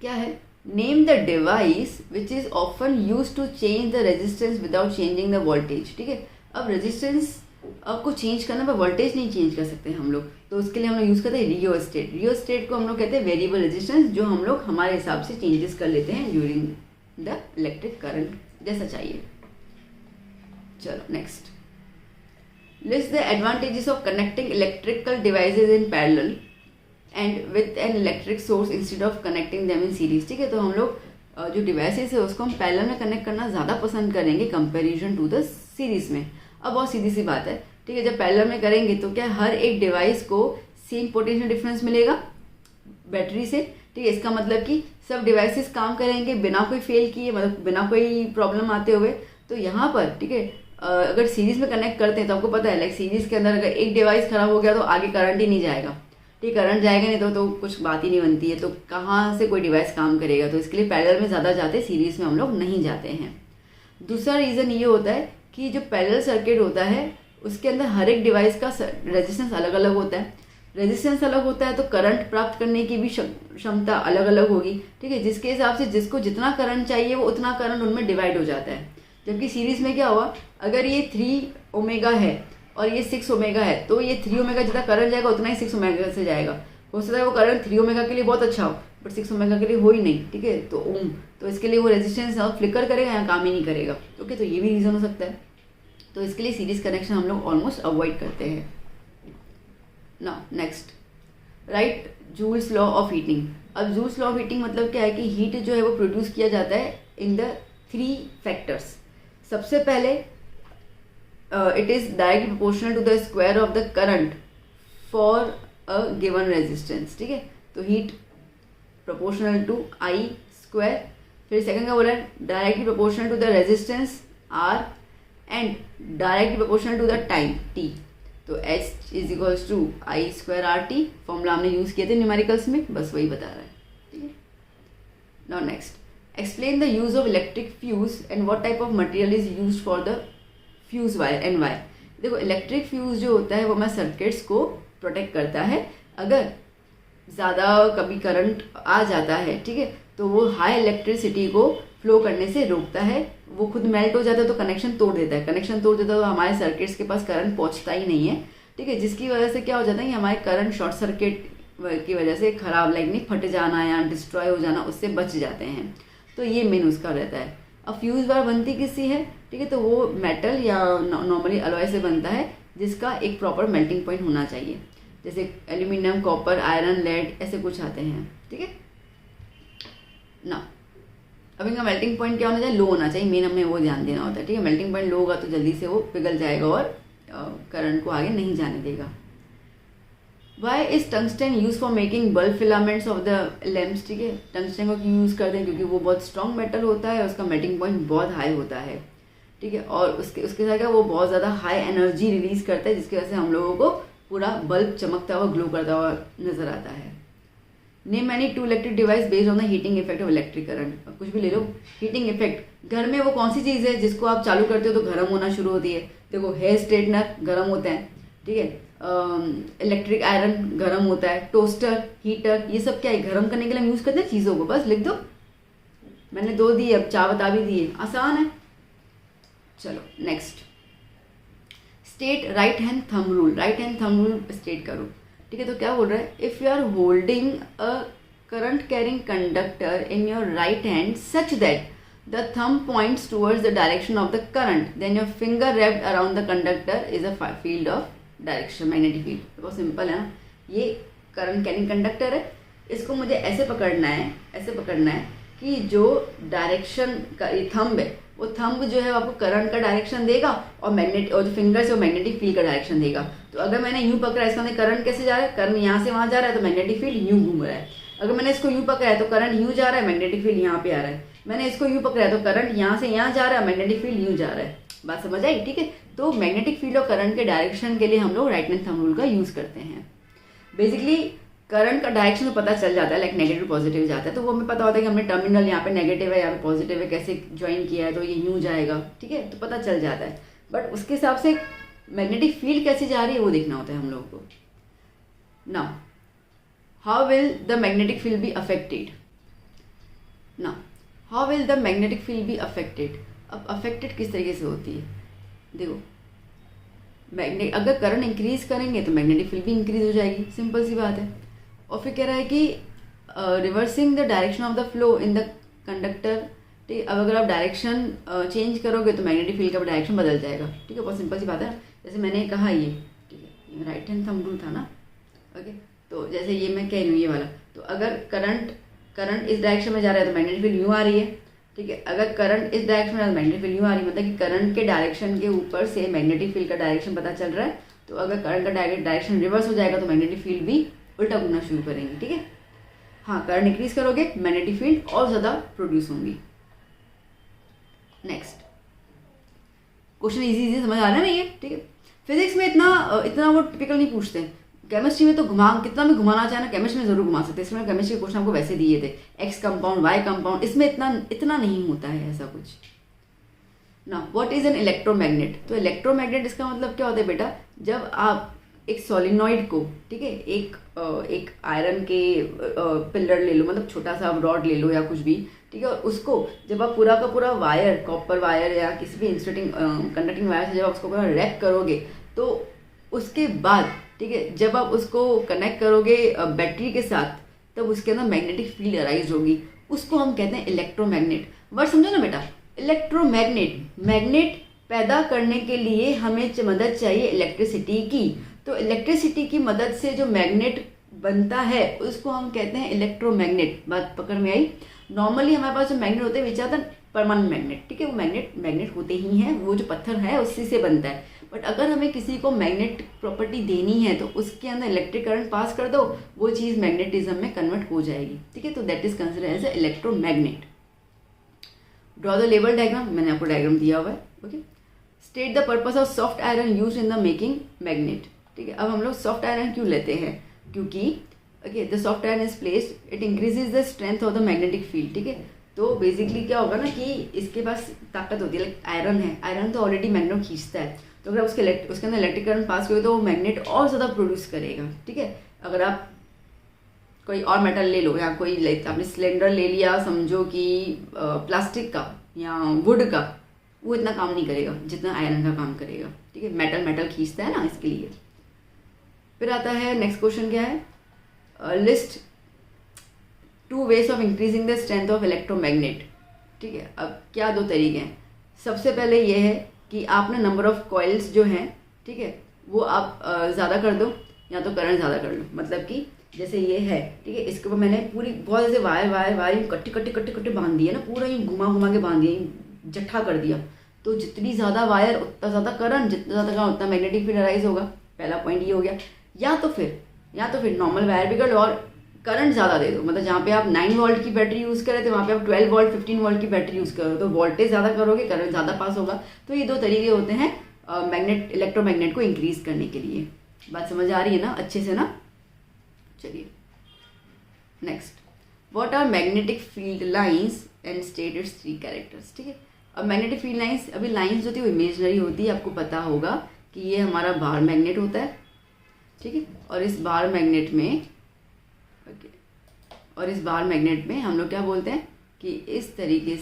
क्या है, name the device which is often use to change the resistance without changing the voltage, ठीक है। अब रेजिस्टेंस आपको चेंज करना, पर वोल्टेज नहीं चेंज कर सकते हम लोग, तो उसके लिए हम लोग यूज़ करते हैं रियोस्टेट। रियोस्टेट को हम लोग कहते हैं वेरिएबल रेजिस्टेंस, जो हम लोग हमारे हिसाब से चेंजेस कर लेते हैं ड्यूरिंग द इलेक्ट्रिक करंट जैसा चाहिए। चलो next, list the advantages of connecting electrical devices in parallel and with an electric source instead of connecting them in series, ठीक है। तो हम लोग जो डिवाइसेस है उसको हम पैरेलल में कनेक्ट करना ज़्यादा पसंद करेंगे कंपेरिजन टू द सीरीज में। अब बहुत सीधी सी बात है, ठीक है, जब पैरेलल में करेंगे तो क्या हर एक डिवाइस को सेम पोटेंशियल डिफरेंस मिलेगा बैटरी से, ठीक है। इसका मतलब कि सब डिवाइसेस काम करेंगे बिना कोई फेल किए, मतलब बिना कोई प्रॉब्लम आते हुए। तो यहाँ पर ठीक है, अगर सीरीज में कनेक्ट करते हैं तो आपको पता है लाइक सीरीज के अंदर अगर एक डिवाइस खराब हो गया तो आगे करंट ही नहीं जाएगा, ठीक, करंट जाएगा नहीं तो कुछ बात ही नहीं बनती है, तो कहाँ से कोई डिवाइस काम करेगा। तो इसके लिए पैरेलल में ज़्यादा जाते हैं, सीरीज में हम लोग नहीं जाते हैं। दूसरा रीज़न ये होता है कि जो पैरेलल सर्किट होता है उसके अंदर हर एक डिवाइस का रेजिस्टेंस अलग अलग होता है, रेजिस्टेंस अलग होता है तो करंट प्राप्त करने की भी क्षमता अलग अलग होगी, ठीक है, जिसके हिसाब से जिसको जितना करंट चाहिए वो उतना करंट उनमें डिवाइड हो जाता है। जबकि सीरीज में क्या हुआ, अगर ये 3 ओमेगा है और ये 6 ओमेगा है तो ये 3 ओमेगा जितना करंट जाएगा उतना ही 6 ओमेगा से जाएगा। हो सकता है वो करंट 3 ओमेगा के लिए बहुत अच्छा हो बट 6 ओमेगा के लिए हो ही नहीं, ठीक है, तो ओम, तो इसके लिए वो रेजिस्टेंस फ्लिकर करेगा या काम ही नहीं करेगा, ओके, तो ये भी रीज़न हो सकता है। तो इसके लिए सीरीज कनेक्शन हम लोग ऑलमोस्ट अवॉइड करते हैं। Now next, right joules law of heating. अब जूल्स लॉ ऑफ हीटिंग मतलब क्या है कि हीट जो है वो प्रोड्यूस किया जाता है इन द 3 फैक्टर्स। सबसे पहले it is directly proportional to the square of the current for a given resistance, ठीक है, तो heat proportional to I square. फिर सेकंड का बोला है directly proportional to the resistance R and directly proportional to the time T. तो H is equals to I square R T, formula हमने यूज़ किए थे न्यूमेरिकल्स में, बस वही बता रहा है, ठीक है। Now next, explain the use of electric fuse and what type of material is used for the fuse wire and why. देखो इलेक्ट्रिक फ्यूज जो होता है वो हमारे सर्किट्स को प्रोटेक्ट करता है। अगर ज़्यादा कभी करंट आ जाता है, ठीक है, तो वो हाई इलेक्ट्रिसिटी को फ्लो करने से रोकता है, वो खुद मेल्ट हो जाता है तो कनेक्शन तोड़ देता है, कनेक्शन तोड़ देता है तो हमारे सर्किट्स के पास करंट पहुंचता ही नहीं है, ठीक है, जिसकी वजह से क्या हो जाता है कि हमारे करंट शॉर्ट सर्किट की वजह से खराब लाइक नहीं फट जाना या डिस्ट्रॉय हो जाना उससे बच जाते हैं। तो ये मेन उसका रहता है। अब फ्यूज वायर बनती किससे है, ठीक है, तो वो मेटल या नॉर्मली अलॉय से बनता है जिसका एक प्रॉपर मेल्टिंग पॉइंट होना चाहिए, जैसे एल्यूमिनियम, कॉपर, आयरन, लेड ऐसे कुछ आते हैं, ठीक है ना। अब इनका मेल्टिंग पॉइंट क्या होना चाहिए, लो होना चाहिए, मेन हमें वो ध्यान देना होता है, ठीक है। मेल्टिंग पॉइंट लो होगा तो जल्दी से वो पिघल जाएगा और करंट को आगे नहीं जाने देगा। Why is tungsten use for making bulb filaments of the lamps, ठीक है, टंगस्टन को क्यों यूज़ करते हैं, क्योंकि वो बहुत स्ट्रॉन्ग मेटल होता है, उसका मेल्टिंग पॉइंट बहुत हाई होता है, ठीक है, और उसके साथ क्या वो बहुत ज़्यादा हाई एनर्जी रिलीज करता है, जिसकी वजह से हम लोगों को पूरा बल्ब चमकता हुआ ग्लो करता हुआ नजर आता है। Name any two electric device based on the heating effect of electric current. कुछ भी ले लो, हीटिंग इफेक्ट, घर में वो कौन सी चीज़ है जिसको आप चालू करते हो तो गर्म होना शुरू होती है। देखो हेयर स्ट्रेटनर गर्म होते हैं, ठीक है, इलेक्ट्रिक आयरन गर्म होता है, टोस्टर, हीटर, ये सब क्या है गर्म करने के लिए हम यूज़ करते हैं चीज़ों को। बस लिख दो, मैंने 2 दिए, अब 4 बता भी दिए, आसान है। चलो next, state right hand thumb rule. Right hand thumb rule state करो, ठीक है। तो क्या बोल रहा है, if you are holding a current carrying conductor in your right hand such that the thumb points towards the direction of the current, then your finger wrapped around the conductor is a field of direction, magnetic field. बहुत सिंपल है ना, ये करंट कैरिंग कंडक्टर है, इसको मुझे ऐसे पकड़ना है, ऐसे पकड़ना है कि जो डायरेक्शन का ये थंब है, वो थंब जो है आपको करंट का डायरेक्शन देगा और मैग्नेट और जो फिंगर से वो मैग्नेटिक फील्ड का डायरेक्शन देगा। तो अगर मैंने यूं पकड़ा, इसका मतलब करंट कैसे जा रहा है, करंट यहाँ से वहाँ जा रहा है तो मैग्नेटिक फील्ड यूं घूम रहा है। अगर मैंने इसको यूं पकड़ा है तो करंट यूं जा रहा है, मैग्नेटिक फील्ड यहाँ पे आ रहा है। मैंने इसको यूं पकड़ा है तो करंट यहाँ से यहाँ जा रहा है, मैग्नेटिक फील्ड यूं जा रहा है। बात समझ आई, ठीक है। तो मैग्नेटिक फील्ड और करंट के डायरेक्शन के लिए हम लोग राइट हैंड थंब रूल का यूज करते हैं। बेसिकली करंट का डायरेक्शन तो पता चल जाता है, लाइक नेगेटिव पॉजिटिव जाता है, तो वो हमें पता होता है कि हमने टर्मिनल यहाँ पे नेगेटिव है, यहाँ पे पॉजिटिव है, कैसे ज्वाइन किया है तो ये यूं जाएगा, ठीक है, तो पता चल जाता है। बट उसके हिसाब से मैग्नेटिक फील्ड कैसे जा रही है वो देखना होता है हम लोगों को। Now how will the magnetic field be affected. Now how will the magnetic field be affected. अब अफेक्टेड किस तरीके से होती है, देखो मैग्नेट अगर करंट इंक्रीज करेंगे तो मैग्नेटिक फील्ड भी इंक्रीज हो जाएगी, सिंपल सी बात है। और फिर कह रहा है कि reversing the direction of the flow in the conductor, ठीक। अब अगर आप डायरेक्शन चेंज करोगे तो मैग्नेटिक फील्ड का डायरेक्शन बदल जाएगा, ठीक है, बहुत सिंपल सी बात है। जैसे मैंने कहा ये, ठीक है, ये राइट हैंड थंब रूल था ना, ओके, तो जैसे ये मैं कह रही हूँ ये वाला, तो अगर करंट इस डायरेक्शन में जा रहा है तो मैग्नेटिक फील्ड यूँ आ रही है, ठीक है। अगर करंट इस डायरेक्शन में मैग्नेटिक फील्ड यूँ आ रही है, मतलब कि करंट के डायरेक्शन के ऊपर से मैग्नेटिक फील्ड का डायरेक्शन पता चल रहा है। तो अगर करंट का डायरेक्शन रिवर्स हो जाएगा तो मैग्नेटिक फील्ड भी उल्टा घूमना शुरू करेंगे, ठीक है। हाँ, करंट इंक्रीज करोगे मैग्नेटिक फील्ड और ज़्यादा प्रोड्यूस होंगी। नेक्स्ट क्वेश्चन इजी समझ आ रहा है ना ये, ठीक है। फिजिक्स में इतना वो टिपिकल नहीं पूछते हैं, केमिस्ट्री में तो कितना भी घुमाना चाहे ना केमिस्ट्री में जरूर घुमा सकते हैं। इसमें केमिस्ट्री के क्वेश्चन आपको वैसे दिए थे, एक्स कंपाउंड, वाई कंपाउंड, इसमें इतना नहीं होता है ऐसा कुछ ना। What is an electromagnet. तो इलेक्ट्रोमैग्नेट इसका मतलब क्या होता है बेटा, जब आप एक सोलिनॉइड को, ठीक है, एक आयरन के पिलर ले लो, मतलब छोटा सा रॉड ले लो या कुछ भी, ठीक है, और उसको जब आप पूरा का पूरा वायर, कॉपर वायर या किसी भी इंसुलेटिंग कंडक्टिंग वायर से जब आप उसको पूरा रैप करोगे, तो उसके बाद, ठीक है, जब आप उसको कनेक्ट करोगे बैटरी के साथ, तब उसके अंदर मैग्नेटिक फील्ड अराइज होगी, उसको हम कहते हैं इलेक्ट्रोमैग्नेट। वर्ड समझो ना बेटा, इलेक्ट्रोमैग्नेट, मैग्नेट पैदा करने के लिए हमें मदद चाहिए इलेक्ट्रिसिटी की, तो इलेक्ट्रिसिटी की मदद से जो मैग्नेट बनता है उसको हम कहते हैं इलेक्ट्रोमैग्नेट। बात पकड़ में आई। नॉर्मली हमारे पास जो मैग्नेट होते हैं which are the permanent magnet, ठीक है, वो मैग्नेट होते ही हैं, वो जो पत्थर है उसी से बनता है। बट अगर हमें किसी को मैग्नेट प्रॉपर्टी देनी है तो उसके अंदर इलेक्ट्रिक करंट पास कर दो, वो चीज़ मैग्नेटिज्म में कन्वर्ट हो जाएगी, ठीक है, तो that is considered as a electromagnet. Draw the level diagram, मैंने आपको डायग्राम दिया हुआ है, okay. State the purpose of soft iron used in the making magnet. ठीक है। अब हम लोग सॉफ्ट आयरन क्यों लेते हैं, क्योंकि okay the soft iron is placed, it increases the strength of the magnetic field, ठीक है। तो बेसिकली क्या होगा ना कि इसके पास ताकत होती है, लाइक आयरन है, आयरन तो ऑलरेडी मैग्नेट खींचता है, तो अगर उसके अंदर इलेक्ट्रिक करंट पास करोगे तो वो मैग्नेट और ज़्यादा प्रोड्यूस करेगा, ठीक है। अगर आप कोई और मेटल ले लो, या कोई लाइक आपने सिलेंडर ले लिया, समझो कि प्लास्टिक का या वुड का, वो इतना काम नहीं करेगा जितना आयरन का काम करेगा, ठीक है। मेटल खींचता है ना, इसके लिए। फिर आता है नेक्स्ट क्वेश्चन, क्या है, list 2 ways of increasing the strength of electromagnet, ठीक है। अब क्या 2 तरीके हैं। सबसे पहले ये है कि आपने नंबर ऑफ कॉइल्स जो हैं, ठीक है, वो आप ज़्यादा कर दो, या तो करंट ज़्यादा कर लो। मतलब कि जैसे ये है, ठीक है, इसके ऊपर मैंने पूरी बहुत ऐसे वायर कट्टे बांध दिए ना, पूरा यूँ घुमा के बांध दिए, जट्ठा कर दिया, तो जितनी ज़्यादा वायर उतना ज़्यादा करंट, जितना ज़्यादा करंट उतना मैग्नेटिक फील्ड अराइज होगा। पहला पॉइंट ये हो गया। या तो फिर नॉर्मल वायर भी कर लो और करंट ज़्यादा दे दो। मतलब जहाँ पे आप 9 वोल्ट की बैटरी यूज़ कर रहे थे, वहाँ पे आप 12 वोल्ट 15 वोल्ट की बैटरी यूज़ करो, तो वोल्टेज ज़्यादा करोगे, करंट ज़्यादा पास होगा। तो ये 2 तरीके होते हैं इलेक्ट्रोमैग्नेट को इंक्रीज करने के लिए। बात समझ आ रही है ना अच्छे से ना। चलिए next, what are magnetic field lines and state its 3 characters, ठीक है। अब मैग्नेटिक फील्ड लाइंस, अभी लाइंस जो थी वो इमेजनरी होती है, आपको पता होगा कि ये हमारा बार मैग्नेट होता है, ठीक है। और इस बार मैग्नेट में हम लोग क्या बोलते हैं कि इस तरीके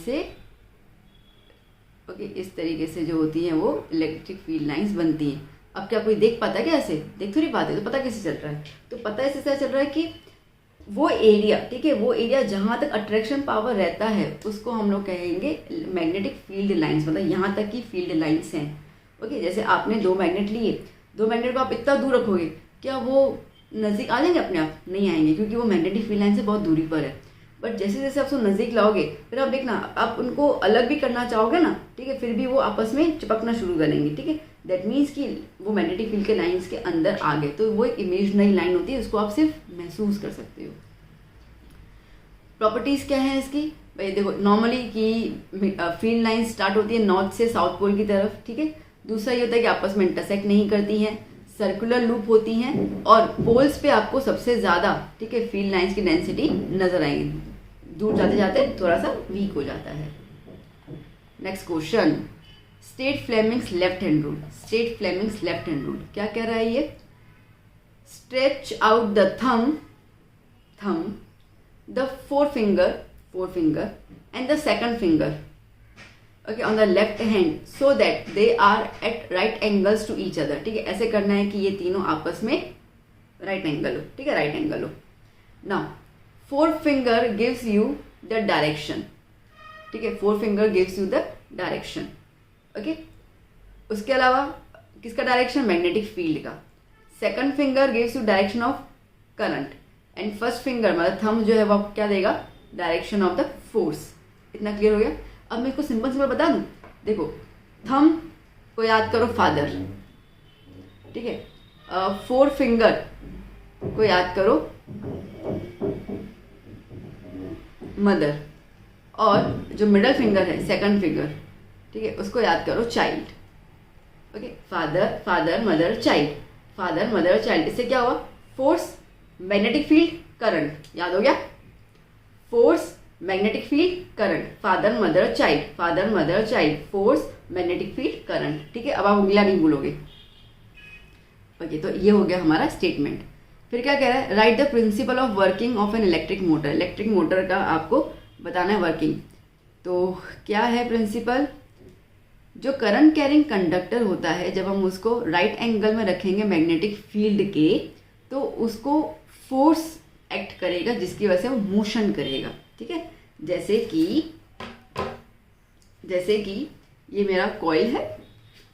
से जो होती हैं वो इलेक्ट्रिक फील्ड लाइंस बनती हैं। अब क्या कोई देख पाता है क्या ऐसे? देख थोड़ी पाते, तो पता कैसे चल रहा है? तो पता ऐसे चल रहा है कि वो एरिया, ठीक है, वो एरिया जहाँ तक अट्रैक्शन पावर रहता है उसको हम लोग कहेंगे मैग्नेटिक फील्ड लाइंस, मतलब यहाँ तक की फील्ड लाइंस हैं। ओके, जैसे आपने 2 मैग्नेट लिए, 2 मैग्नेट को आप इतना दूर रखोगे, क्या वो नज़दीक आ जाएंगे अपने आप? नहीं आएंगे, क्योंकि वो मैग्नेटिक फील्ड लाइन से बहुत दूरी पर है। बट जैसे जैसे आप उसको नज़दीक लाओगे, फिर आप देखना, आप उनको अलग भी करना चाहोगे ना, ठीक है, फिर भी वो आपस में चिपकना शुरू करेंगे, ठीक है। दैट मीन्स कि वो मैग्नेटिक फील्ड के लाइंस के अंदर आ गए, तो वो एक इमेजनरी लाइन होती है, उसको आप सिर्फ महसूस कर सकते हो। प्रॉपर्टीज़ क्या है इसकी? भाई देखो, नॉर्मली कि फील्ड लाइन स्टार्ट होती है नॉर्थ से साउथ पोल की तरफ, ठीक है। दूसरा ये होता है कि आपस में इंटरसेक्ट नहीं करती हैं, सर्कुलर लूप होती हैं, और पोल्स पे आपको सबसे ज़्यादा, ठीक है, फील्ड लाइंस की डेंसिटी नजर आएंगी। दूर जाते जाते थोड़ा सा वीक हो जाता है। Next question, state Fleming's left hand rule. State Fleming's left hand rule क्या कह रहा है ये? Stretch out the thumb the forefinger and the second finger, okay, on the left hand, so that they are at right angles to each other, ठीक है। ऐसे करना है कि ये तीनों आपस में राइट एंगल हो, ठीक है, राइट एंगल हो। Now 4th finger gives you the direction, ठीक है, 4th finger gives you the direction, okay. उसके अलावा किसका डायरेक्शन? मैग्नेटिक फील्ड का। Second finger gives you direction of current, and first finger मतलब थंब जो है वो क्या देगा? Direction of the force. इतना क्लियर हो गया? अब मैं इसको सिंपल बता दूं। देखो, थंब को याद करो फादर, ठीक है, 4 फिंगर को याद करो मदर, और जो मिडल फिंगर है सेकंड फिंगर, ठीक है, उसको याद करो child. Okay, father mother child, father mother child. इससे क्या हुआ? Force, magnetic field, current. याद हो गया? Force, magnetic field, current, father mother child, force, magnetic field, current, ठीक है। अब आप अगला नहीं भूलोगे। ओके, तो ये हो गया हमारा स्टेटमेंट। फिर क्या कह रहा है? Right the principle of working of an electric motor. Electric motor का आपको बताना है वर्किंग। तो क्या है प्रिंसिपल? जो करंट कैरिंग कंडक्टर होता है, जब हम उसको राइट एंगल में रखेंगे मैग्नेटिक फील्ड के, तो उसको फोर्स एक्ट करेगा, जिसकी वजह से वो मोशन करेगा, ठीक है। जैसे कि ये मेरा कॉइल है,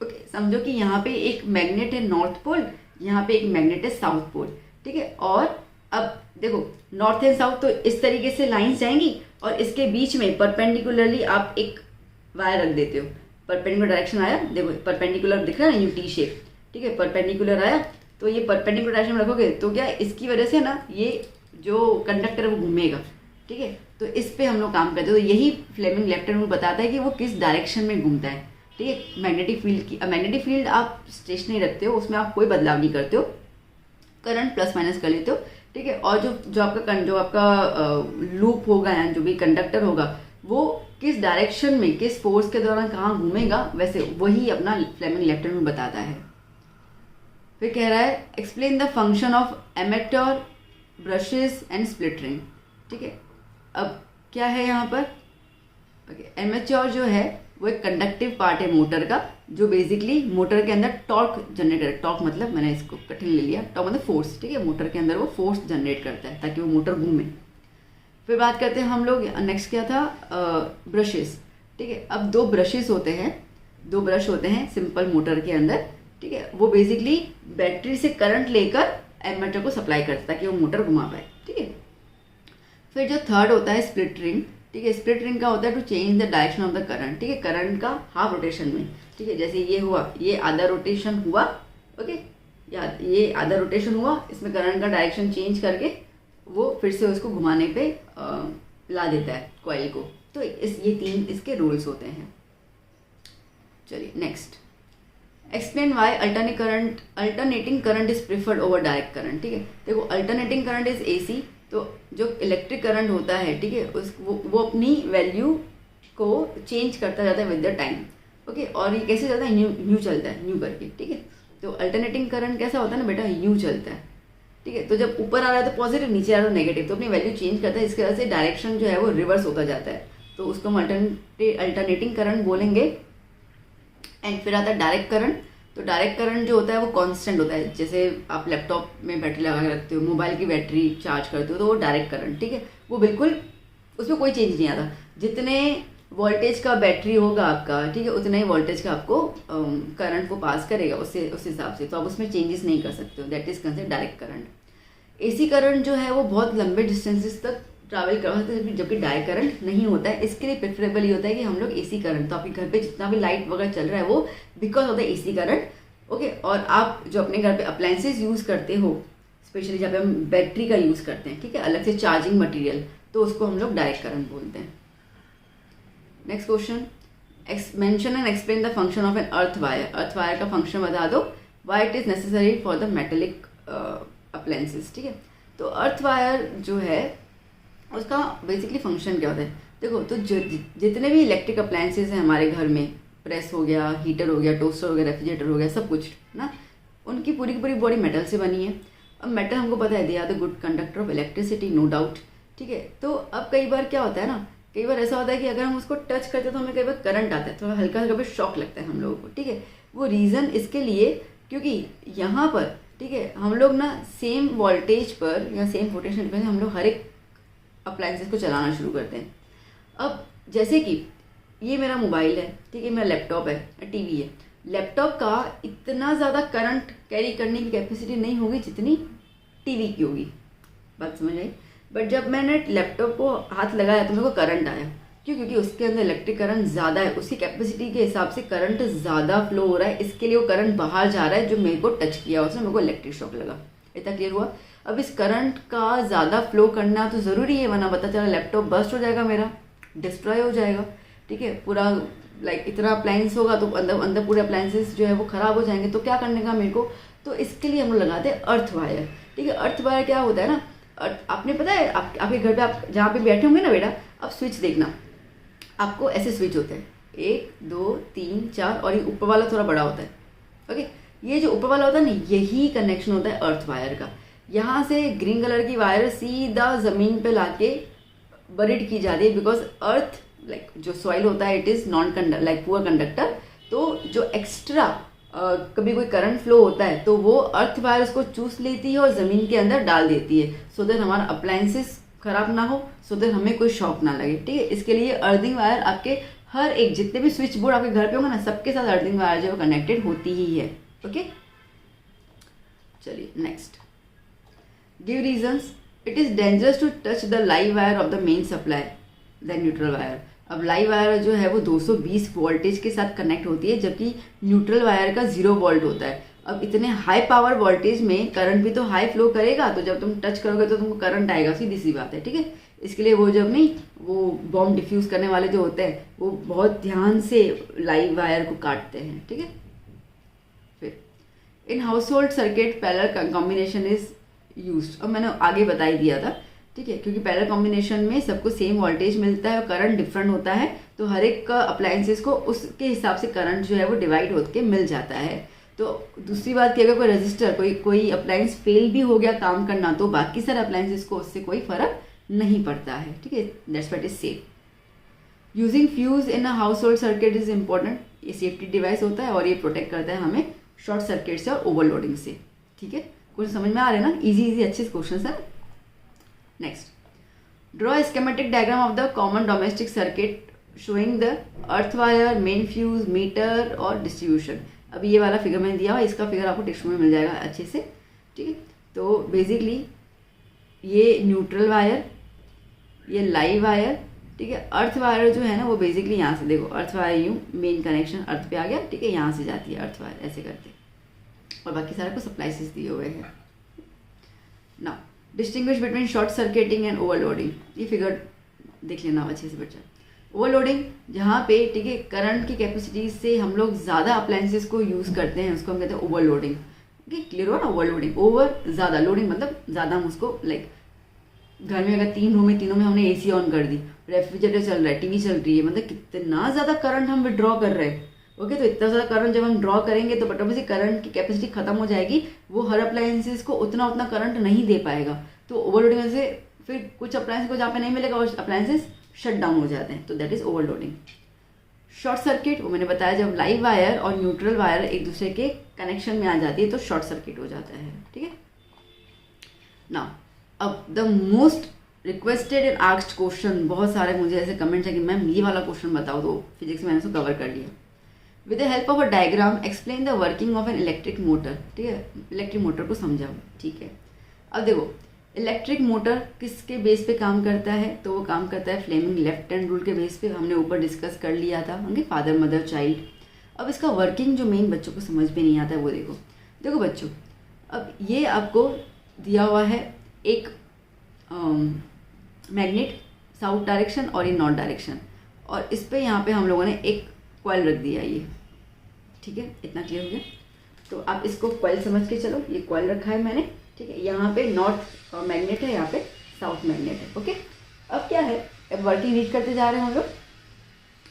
ओके, समझो कि यहाँ पे एक मैग्नेट है नॉर्थ पोल, यहाँ पे एक मैग्नेट है साउथ पोल, ठीक है। और अब देखो, नॉर्थ एंड साउथ तो इस तरीके से लाइंस जाएंगी, और इसके बीच में परपेंडिकुलरली आप एक वायर रख देते हो। परपेंडिकुलर डायरेक्शन आया, देखो परपेंडिकुलर दिख रहा है ना, यू टी शेप, ठीक है, परपेंडिकुलर आया, तो ये परपेंडिकुलर डायरेक्शन में रखोगे तो क्या, इसकी वजह से ना ये जो कंडक्टर है वो घूमेगा, ठीक है। तो इस पे हम लोग काम करते हैं। तो यही फ्लेमिंग लेफ्ट हैंड रूल बताता है कि वो किस डायरेक्शन में घूमता है। ठीक है। मैग्नेटिक फील्ड आप स्टेशनरी रखते हो, उसमें आप कोई बदलाव नहीं करते हो, करंट प्लस माइनस कर लेते हो, ठीक है। और जो आपका लूप होगा या जो भी कंडक्टर होगा वो किस डायरेक्शन में किस फोर्स के दौरान कहाँ घूमेगा, वैसे वही अपना फ्लेमिंग लेफ्ट हैंड में बताता है। फिर कह रहा है explain the function of amateur, brushes and split ring, ठीक है। अब क्या है यहाँ पर, एमेच्योर जो है वो एक कंडक्टिव पार्ट है मोटर का, जो बेसिकली मोटर के अंदर टॉर्क जनरेट करे। टॉर्क मतलब मैंने इसको कठिन ले लिया, टॉर्क मतलब फोर्स, ठीक है। मोटर के अंदर वो फोर्स जनरेट करता है ताकि वो मोटर घूमे। फिर बात करते हैं हम लोग, नेक्स्ट क्या था, ब्रशेस, ठीक है। अब दो ब्रश होते हैं सिंपल मोटर के अंदर, ठीक है। वो बेसिकली बैटरी से करंट लेकर एमीटर को सप्लाई करता है ताकि वो मोटर घुमा पाए, ठीक है। फिर जो थर्ड होता है स्प्लिट रिंग, ठीक है। स्प्लिट रिंग का होता है to change the direction of the current, ठीक है। करंट का हाफ रोटेशन में, ठीक है। जैसे ये हुआ, ये आधा रोटेशन हुआ, ओके, या ये आधा रोटेशन हुआ, इसमें करंट का डायरेक्शन चेंज करके वो फिर से उसको घुमाने पे ला देता है कॉइल को। तो ये तीन इसके रूल्स होते हैं। चलिए next, explain why alternating current is preferred over direct current, ठीक है। देखो अल्टरनेटिंग करंट इज AC, तो जो इलेक्ट्रिक करंट होता है, ठीक है, वो अपनी वैल्यू को चेंज करता जाता है विद द टाइम, ओके। और ये कैसे चलता है, न्यू चलता है, न्यू करके, ठीक है। तो अल्टरनेटिंग करंट कैसा होता है ना बेटा, न्यू चलता है, ठीक है। तो जब ऊपर आ रहा है तो पॉजिटिव, नीचे आ रहा है तो नेगेटिव, तो अपनी वैल्यू चेंज करता है। इसकी वजह से डायरेक्शन जो है वो रिवर्स होता जाता है, तो उसको हम अल्टरनेटिंग करंट बोलेंगे। एंड फिर आता है डायरेक्ट करंट। तो डायरेक्ट करंट जो होता है वो कांस्टेंट होता है, जैसे आप लैपटॉप में बैटरी लगा के रखते हो, मोबाइल की बैटरी चार्ज करते हो, तो वो डायरेक्ट करंट, ठीक है, वो बिल्कुल उसमें कोई चेंज नहीं आता। जितने वोल्टेज का बैटरी होगा आपका, ठीक है, उतना ही वोल्टेज का आपको करंट वो पास करेगा, उस हिसाब से, तो आप उसमें चेंजेस नहीं कर सकते हो। That is considered direct current. AC current जो है वो बहुत लंबे डिस्टेंसेस तक ट्रैवल करवा सकते हैं, जबकि डायरेक्ट करंट नहीं होता है। इसके लिए प्रेफरेबल ये होता है कि हम लोग AC करंट, तो आपके घर पे जितना भी लाइट वगैरह चल रहा है वो because of the AC current, okay. और आप जो अपने घर पे अप्लायंसेस यूज़ करते हो, स्पेशली जब हम बैटरी का यूज़ करते हैं, ठीक है, अलग से चार्जिंग मटेरियल, तो उसको हम लोग डायरेक्ट करंट बोलते हैं। Next question, mention and explain the function of an earth wire. Earth wire का फंक्शन बता दो, why it is necessary for the metallic appliances, ठीक है। तो अर्थ वायर जो है उसका बेसिकली फंक्शन क्या होता है, देखो, तो जितने भी इलेक्ट्रिक अप्लायंसेस हैं हमारे घर में, प्रेस हो गया, हीटर हो गया, टोस्टर हो गया, रेफ्रिजरेटर हो गया, सब कुछ ना, उनकी पूरी की पूरी बॉडी मेटल से बनी है। अब मेटल हमको पता है, they are the good conductor of electricity, no doubt, ठीक है। तो अब कई बार क्या होता है ना, कई बार ऐसा होता है कि अगर हम उसको टच करते हैं तो हमें कई बार करंट आता है, थोड़ा हल्का हल्का भी शॉक लगता है हम लोगों को, ठीक है। वो रीज़न इसके लिए क्योंकि यहाँ पर, ठीक है, हम लोग ना सेम वोल्टेज पर या सेम पोटेंशियल पर हम लोग हर एक अप्लायंसेस को चलाना शुरू करते हैं। अब जैसे कि ये मेरा मोबाइल है, ठीक है, मेरा लैपटॉप है, टीवी है। लैपटॉप का इतना ज़्यादा करंट कैरी करने की कैपेसिटी नहीं होगी जितनी टीवी की होगी, बात समझ आई। बट जब मैंने लैपटॉप को हाथ लगाया तो मेरे को करंट आया, क्यों, क्योंकि उसके अंदर इलेक्ट्रिक करंट ज़्यादा है, उसकी कैपेसिटी के हिसाब से करंट ज़्यादा फ्लो हो रहा है, इसके लिए वो करंट बाहर जा रहा है, जो मेरे को टच किया उसने, मेरे को इलेक्ट्रिक शॉक लगा। इतना क्लियर हुआ। अब इस करंट का ज़्यादा फ्लो करना तो ज़रूरी है, वरना पता चला लैपटॉप बस्ट हो जाएगा, मेरा डिस्ट्रॉय हो जाएगा, ठीक है, पूरा लाइक इतना अप्लायंस होगा तो अंदर पूरे अप्लायंसेस जो है वो ख़राब हो जाएंगे, तो क्या करने का मेरे को, तो इसके लिए हम लोग लगाते हैं अर्थ वायर, ठीक है। अर्थ वायर क्या होता है ना, आपने पता है आपके घर पे आप जहाँ पे बैठे होंगे ना बेटा, आप स्विच देखना, आपको ऐसे स्विच होते हैं 1 2 3 4, और ये ऊपर वाला थोड़ा बड़ा होता है, ओके। ये जो ऊपर वाला होता है ना, यही कनेक्शन होता है अर्थ वायर का। यहाँ से ग्रीन कलर की वायर सीधा ज़मीन पे लाके बरीड की जाती है, बिकॉज अर्थ लाइक जो सॉइल होता है it is non conductor, like poor conductor. तो जो एक्स्ट्रा कभी कोई करंट फ्लो होता है तो वो अर्थ वायर उसको चूस लेती है और ज़मीन के अंदर डाल देती है, सो दैट हमारा अप्लायंसेस खराब ना हो, सो दैट हमें कोई शॉक ना लगे, ठीक है। इसके लिए अर्थिंग वायर आपके हर एक, जितने भी स्विच बोर्ड आपके घर पे होंगे ना, सबके साथ अर्थिंग वायर जो है कनेक्टेड होती ही है, ओके। चलिए next, give reasons. It is dangerous to touch the live wire of the main supply then neutral wire. अब लाइव वायर जो है वो 220 वोल्टेज के साथ कनेक्ट होती है, जबकि न्यूट्रल वायर का 0 वोल्ट होता है। अब इतने हाई पावर वोल्टेज में करंट भी तो हाई फ्लो करेगा, तो जब तुम टच करोगे तो तुमको करंट आएगा, सीधी सी बात है, ठीक है। इसके लिए वो जब नहीं वो बॉम्ब डिफ्यूज़ करने वाले जो होते हैं वो बहुत ध्यान से लाइव वायर को काटते हैं, ठीक है। फिर in house hold circuit parallel combination is used, और मैंने आगे बता ही दिया था, ठीक है, क्योंकि पैरेलल कॉम्बिनेशन में सबको सेम वोल्टेज मिलता है और करंट डिफरेंट होता है, तो हर एक अप्लायंसेस को उसके हिसाब से करंट जो है वो डिवाइड होकर मिल जाता है। तो दूसरी बात कि अगर कोई रजिस्टर कोई अप्लायंस फेल भी हो गया काम करना तो बाकी सारे अप्लायंसेस को उससे कोई फर्क नहीं पड़ता है, ठीक है। That's what is safe. Using fuse in a house hold circuit is important, ये सेफ्टी डिवाइस होता है और ये प्रोटेक्ट करता है हमें शॉर्ट सर्किट से और ओवरलोडिंग से, ठीक है। कुछ समझ में आ रहे हैं ना, इजी अच्छे क्वेश्चन है। Next, draw schematic diagram of the common domestic circuit showing the earth wire, main fuse, meter और डिस्ट्रीब्यूशन। अभी ये वाला फिगर मैंने दिया हुआ, इसका फिगर आपको टेक्स्ट में मिल जाएगा अच्छे से, ठीक है। तो बेसिकली ये न्यूट्रल वायर, ये लाइव वायर, ठीक है। अर्थ वायर जो है ना वो बेसिकली यहाँ से देखो, अर्थ वायर यूँ मेन कनेक्शन अर्थ पे आ गया, ठीक है, यहाँ से जाती है अर्थ वायर ऐसे करते, और बाकी सारे को सप्लाइसेस दिए हुए हैं। Now distinguish between short circuiting and overloading, ये फिगर देख लेना अच्छे से बच्चा। ओवरलोडिंग जहाँ पे, ठीक है, करंट की कैपेसिटी से हम लोग ज़्यादा अप्लायंसेस को यूज़ करते हैं उसको हम कहते हैं ओवरलोडिंग, ठीक है। क्लियर हुआ ना, ओवरलोडिंग, ओवर ज़्यादा, लोडिंग मतलब ज़्यादा हम उसको लाइक घर में अगर 3 रूम है, तीनों में हमने एसी ऑन कर दी, रेफ्रिजरेटर चल रहा है, टीवी चल रही है, मतलब कितना ज़्यादा करंट हम विड्रॉ कर रहे हैं, ओके। तो इतना ज़्यादा करंट जब हम ड्रॉ करेंगे तो ऑटोमेटिक करंट की कैपेसिटी खत्म हो जाएगी, वो हर अप्लायंसेस को उतना करंट नहीं दे पाएगा। तो ओवरलोडिंग में से फिर कुछ अप्लायंस को जहाँ पे नहीं मिलेगा और अप्लायंसेस शट डाउन हो जाते हैं, तो that is overloading. Short circuit, वो मैंने बताया जब लाइव वायर और न्यूट्रल वायर एक दूसरे के कनेक्शन में आ जाती है तो शॉर्ट सर्किट हो जाता है, ठीक है। नाउ अब the most requested and asked question, बहुत सारे मुझे ऐसे कमेंट्स है कि मैम ये वाला क्वेश्चन बताओ, तो फिजिक्स में मैंने उसको कवर कर लिया। With the help of a diagram explain the working of an electric motor, ठीक है, इलेक्ट्रिक मोटर को समझाओ, ठीक है। अब देखो इलेक्ट्रिक मोटर किसके बेस पे काम करता है, तो वो काम करता है फ्लेमिंग लेफ्ट हैंड रूल के बेस पे, हमने ऊपर डिस्कस कर लिया था, होंगे फादर मदर चाइल्ड। अब इसका वर्किंग जो मेन बच्चों को समझ में नहीं आता है वो देखो बच्चों, अब ये आपको दिया हुआ है एक मैग्नेट साउथ डायरेक्शन और ये नॉर्थ डायरेक्शन, और इस पे यहाँ पे हम लोगों ने एक कॉइल रख दिया ये, ठीक है, इतना क्लियर हो गया। तो आप इसको कॉइल समझ के चलो, ये कॉइल रखा है मैंने, ठीक है, यहाँ पे नॉर्थ मैग्नेट है, यहाँ पे साउथ मैग्नेट है, ओके। अब क्या है, अब वर्किंग रीच करते जा रहे हैं हम लोग।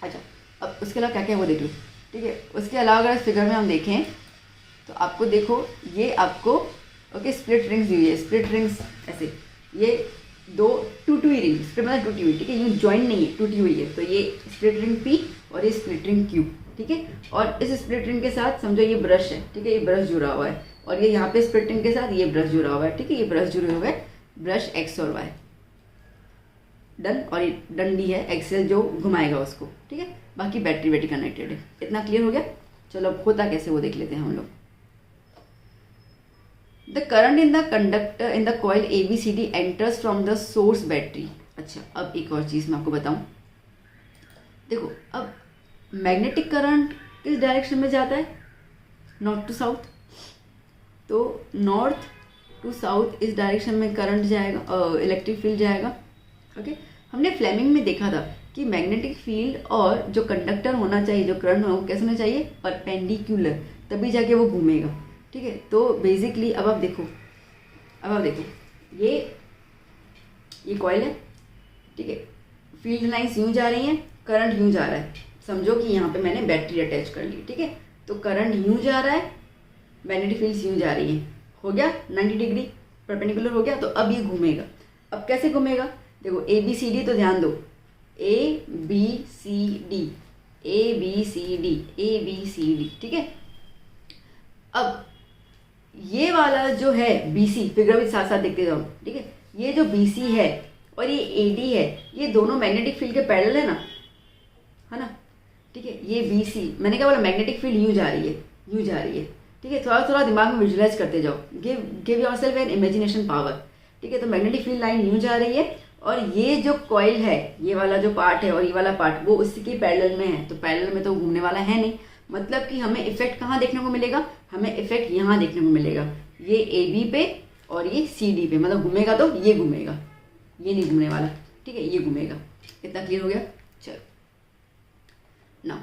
अच्छा, अब उसके अलावा क्या क्या है वो देख लो, ठीक है। उसके अलावा अगर इस फिगर में हम देखें तो आपको देखो ये आपको ओके स्प्लिट रिंग्स दी हुई है, स्प्लिट रिंग्स ऐसे, ये दो टूटी हुई रिंग, स्प्लिट मतलब टूटी हुई, ठीक है, यूँ जॉइन नहीं है, टूटी हुई है, तो ये स्प्लिट रिंग पी और ये स्प्लिट रिंग क्यू, ठीक है। और इस स्प्लिट रिंग के साथ समझो ये ब्रश है, ठीक है, ये ब्रश जुड़ा हुआ है, और ये यहाँ पे स्प्लिट रिंग के साथ ये ब्रश जुड़ा हुआ है, ठीक है, ये ब्रश जुड़े हुए हैं, ब्रश एक्स और वाई, डन। और ये डंडी है एक्सेल जो घुमाएगा उसको, ठीक है। बाकी बैटरी कनेक्टेड है, इतना क्लियर हो गया। चलो अब होता कैसे वो देख लेते हैं हम लोग। The current in the conductor in the coil ABCD enters from the source battery. अच्छा, अब एक और चीज़ मैं आपको बताऊं, देखो अब मैग्नेटिक करंट किस डायरेक्शन में जाता है, नॉर्थ टू साउथ, तो नॉर्थ टू साउथ इस डायरेक्शन में करंट जाएगा, इलेक्ट्रिक फील्ड जाएगा, ओके। हमने फ्लेमिंग में देखा था कि मैग्नेटिक फील्ड और जो कंडक्टर होना चाहिए, जो करंट होना, वो कैसे होना चाहिए, परपेंडिकुलर, तभी जाके वो घूमेगा, ठीक है। तो बेसिकली अब आप देखो ये कॉइल है, ठीक है, फील्ड लाइन्स यूँ जा रही हैं, करंट यूँ जा रहा है, समझो कि यहाँ पे मैंने बैटरी अटैच कर ली, ठीक है। तो करंट यूँ जा रहा है, मैग्नेटिक फील्ड्स यूँ जा रही हैं, हो गया 90 डिग्री परपेंडिकुलर हो गया। तो अब ये घूमेगा, अब कैसे घूमेगा, देखो ABCD, तो ध्यान दो ABCD, ठीक है। अब ये वाला जो है BC, फिगर भी साथ साथ देखते जाओ, ठीक है, ये जो BC है और ये AD है, ये दोनों मैग्नेटिक फील्ड के पैरेलल है ना, ठीक है। ये BC, मैंने क्या बोला, मैग्नेटिक फील्ड यूँ जा रही है, ठीक है। थोड़ा दिमाग में विजुलाइज करते जाओ, give yourself N imagination power, ठीक है। तो मैग्नेटिक फील्ड लाइन यूँ जा रही है और ये जो कॉइल है, ये वाला जो पार्ट है और ये वाला पार्ट, वो उसके पैरेलल में है, तो पैरेलल में तो घूमने वाला है नहीं, मतलब कि हमें इफेक्ट कहाँ देखने को मिलेगा, हमें इफेक्ट यहाँ देखने को मिलेगा, ये AB पे और ये CD पे, मतलब घूमेगा तो ये घूमेगा, ये नहीं घूमने वाला, ठीक है, ये घूमेगा। इतना क्लियर हो गया। चलो now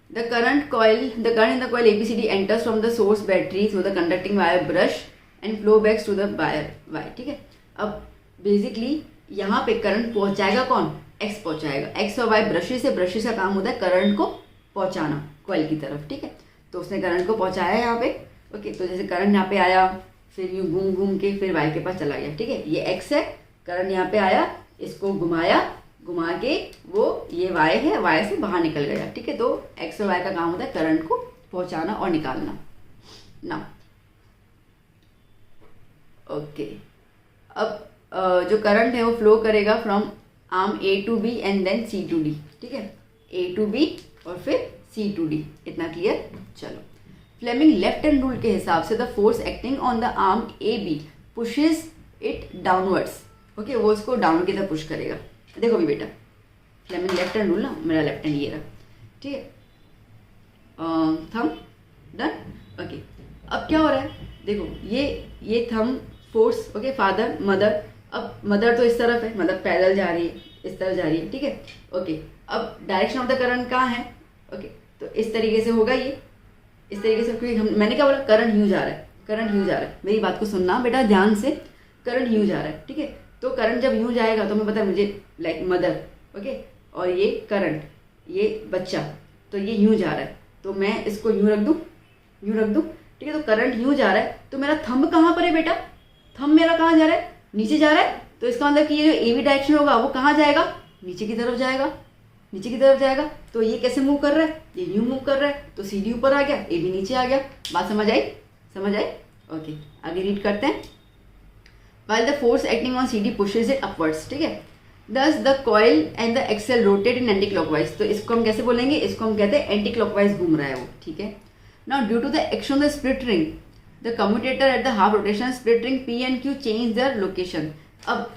the current in the coil ABCD enters from the source battery through the conducting wire brush and flow back to the wire, ठीक है। अब बेसिकली यहाँ पे करंट पहुँचाएगा कौन, एक्स पहुँचाएगा। एक्स और वाई ब्रशेस का काम होता है करंट को पहुँचाना कॉइल की तरफ, ठीक है। तो उसने करंट को पहुँचाया यहाँ पे, ओके। तो जैसे करंट यहाँ पे आया, फिर यूँ घूम घूम के फिर वाई के पास चला गया, ठीक है। ये एक्स है, करंट यहाँ पे आया, इसको घुमा के वो ये वाई है, वाई से बाहर निकल गया, ठीक है। तो एक्स और वाई का काम होता है करंट को पहुंचाना और निकालना ना, ओके। अब जो करंट है वो फ्लो करेगा from arm A to B and then C to D, ठीक है। A to B और फिर C to D, इतना क्लियर। चलो, फ्लेमिंग लेफ्ट हैंड रूल के हिसाब से the force acting on the arm AB pushes it downwards, okay. वो उसको डाउन की तरफ पुश करेगा। देखो भी बेटा, फ्लेमिंग लेफ्ट हैंड रूल ना, मेरा लेफ्ट हैंड ये रहा, ठीक है। Thumb done, okay. अब क्या हो रहा है, देखो ये thumb force, okay, father mother. अब मदर तो इस तरफ है, मतलब पैदल जा रही है, इस तरफ जा रही है, ठीक है, ओके। अब डायरेक्शन ऑफ द करंट कहाँ है, ओके। तो इस तरीके से होगा ये, इस तरीके से, क्योंकि मैंने क्या बोला, करंट यूँ जा रहा है, करंट यूँ जा रहा है। मेरी बात को सुनना बेटा ध्यान से, करंट यूँ जा रहा है, ठीक है। तो करंट जब यूँ जाएगा तो मैं पता है मुझे, लाइक मदर, ओके, और ये करंट, ये बच्चा, तो ये यूँ जा रहा है, तो मैं इसको यूँ रख दूँ, ठीक है। तो करंट यूँ जा रहा है, तो मेरा थंब कहाँ पर है बेटा, थंब मेरा कहाँ जा रहा है, नीचे जा रहा है। तो इसका मतलब कि ये जो AB डायरेक्शन होगा वो कहाँ जाएगा, नीचे की तरफ जाएगा, तो ये कैसे मूव कर रहा है, ये यूँ मूव कर रहा है, तो CD ऊपर आ गया, AB नीचे आ गया। बात समझ आई, ओके। आगे रीड करते हैं। While the force acting on CD pushes it upwards, ठीक है। Thus the coil and the axle rotate in anti-clockwise. तो इसको हम कैसे बोलेंगे, इसको हम कहते हैं anti-clockwise घूम रहा है वो, ठीक है। Now due to the action of the split ring, the commutator at the half rotation split ring P and Q change their location. अब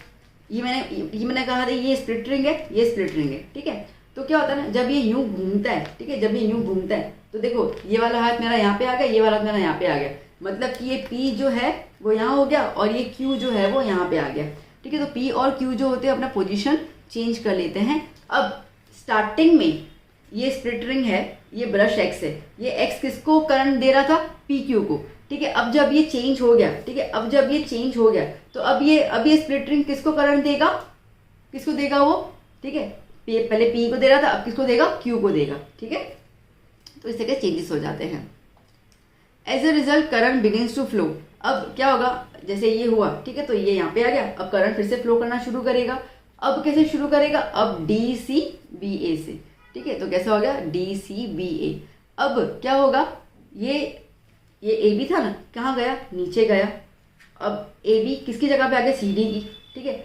ये मैंने कहा था ये स्प्लिट रिंग है, ये स्प्लिट रिंग है, ठीक है। तो क्या होता है ना, जब ये यूँ घूमता है, ठीक है, जब ये यूँ घूमता है तो देखो ये वाला हाथ मेरा यहाँ पे आ गया, ये वाला हाथ मेरा यहाँ पे आ गया, मतलब कि ये P जो है वो यहाँ हो गया और ये Q जो है वो यहाँ पे आ गया, ठीक है। तो P और Q जो होते हैं अपना पोजीशन चेंज कर लेते हैं। अब स्टार्टिंग में ये स्प्लिट रिंग है, ये ब्रश X है, ये X किसको करंट दे रहा था, PQ को, ठीक है। अब जब ये चेंज हो गया, ठीक है, अब जब ये चेंज हो गया तो अब ये स्प्लिट रिंग किसको करंट देगा, किसको देगा वो, ठीक है। पहले P को दे रहा था, अब किसको देगा, Q को देगा, ठीक है। तो इस तरह के चेंजेस हो जाते हैं। As a result current begins to flow. अब क्या होगा, जैसे ये हुआ, ठीक है, तो ये यहाँ पे आ गया, अब करंट फिर से फ्लो करना शुरू करेगा। अब कैसे शुरू करेगा, अब DCBA से, ठीक है। तो कैसा हो गया, DCBA। अब क्या होगा, ये AB था ना, कहाँ गया, नीचे गया। अब AB किसकी जगह पे आ गया, CD की, ठीक है।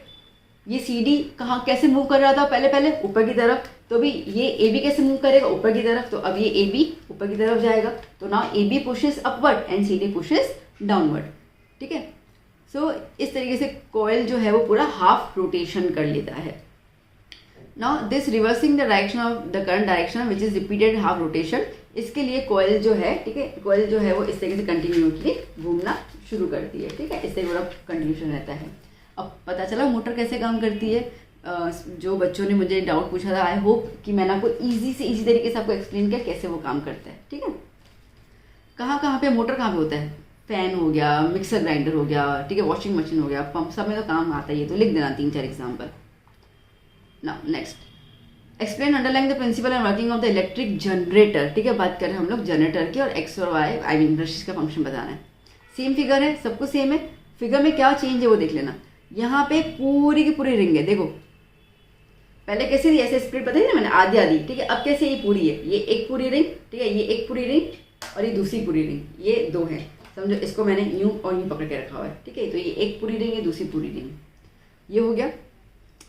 ये CD कहाँ कैसे मूव कर रहा था, पहले ऊपर की तरफ, तो भी ये AB कैसे मूव करेगा, ऊपर की तरफ। तो अब ये AB ऊपर की तरफ जाएगा, तो now AB pushes upward and CD pushes downward, ठीक है। सो इस तरीके से कॉइल जो है वो पूरा हाफ रोटेशन कर लेता है। Now this reversing the direction of the current direction which is repeated half rotation. इसके लिए कॉइल जो है, ठीक है, कॉइल जो है वो इस तरीके से कंटिन्यूसली घूमना शुरू करती है, ठीक है। इससे पूरा कंटिन्यूशन रहता है। अब पता चला मोटर कैसे काम करती है। जो बच्चों ने मुझे डाउट पूछा था, आई होप कि मैंने आपको ईजी तरीके से आपको एक्सप्लेन किया कैसे वो काम करता है, ठीक है। कहाँ पे मोटर कहाँ पे होता है, फैन हो गया, मिक्सर ग्राइंडर हो गया, ठीक है, वॉशिंग मशीन हो गया, पंप, सब में तो काम आता ही है। तो लिख देना 3-4 example. Now next explain underlying the principle and working of the electric generator, ठीक है। बात करें हम लोग जनरेटर की, और एक्स और वाई आई मीन ब्रशेस का फंक्शन बताना है। सेम फिगर है, सब कुछ सेम है। फिगर में क्या चेंज है वो देख लेना। यहाँ पे पूरी की पूरी रिंग है, देखो पहले कैसे थी, ऐसे स्प्लिट बताई ना मैंने, आधी, ठीक है। अब कैसे ये पूरी है, ये एक पूरी रिंग, ठीक है, ये एक पूरी रिंग और ये दूसरी पूरी रिंग, ये दो है, समझो। इसको मैंने यूं और यूं पकड़ के रखा हुआ है, ठीक है। तो ये एक पूरी रिंग है, दूसरी पूरी रिंग, ये हो गया।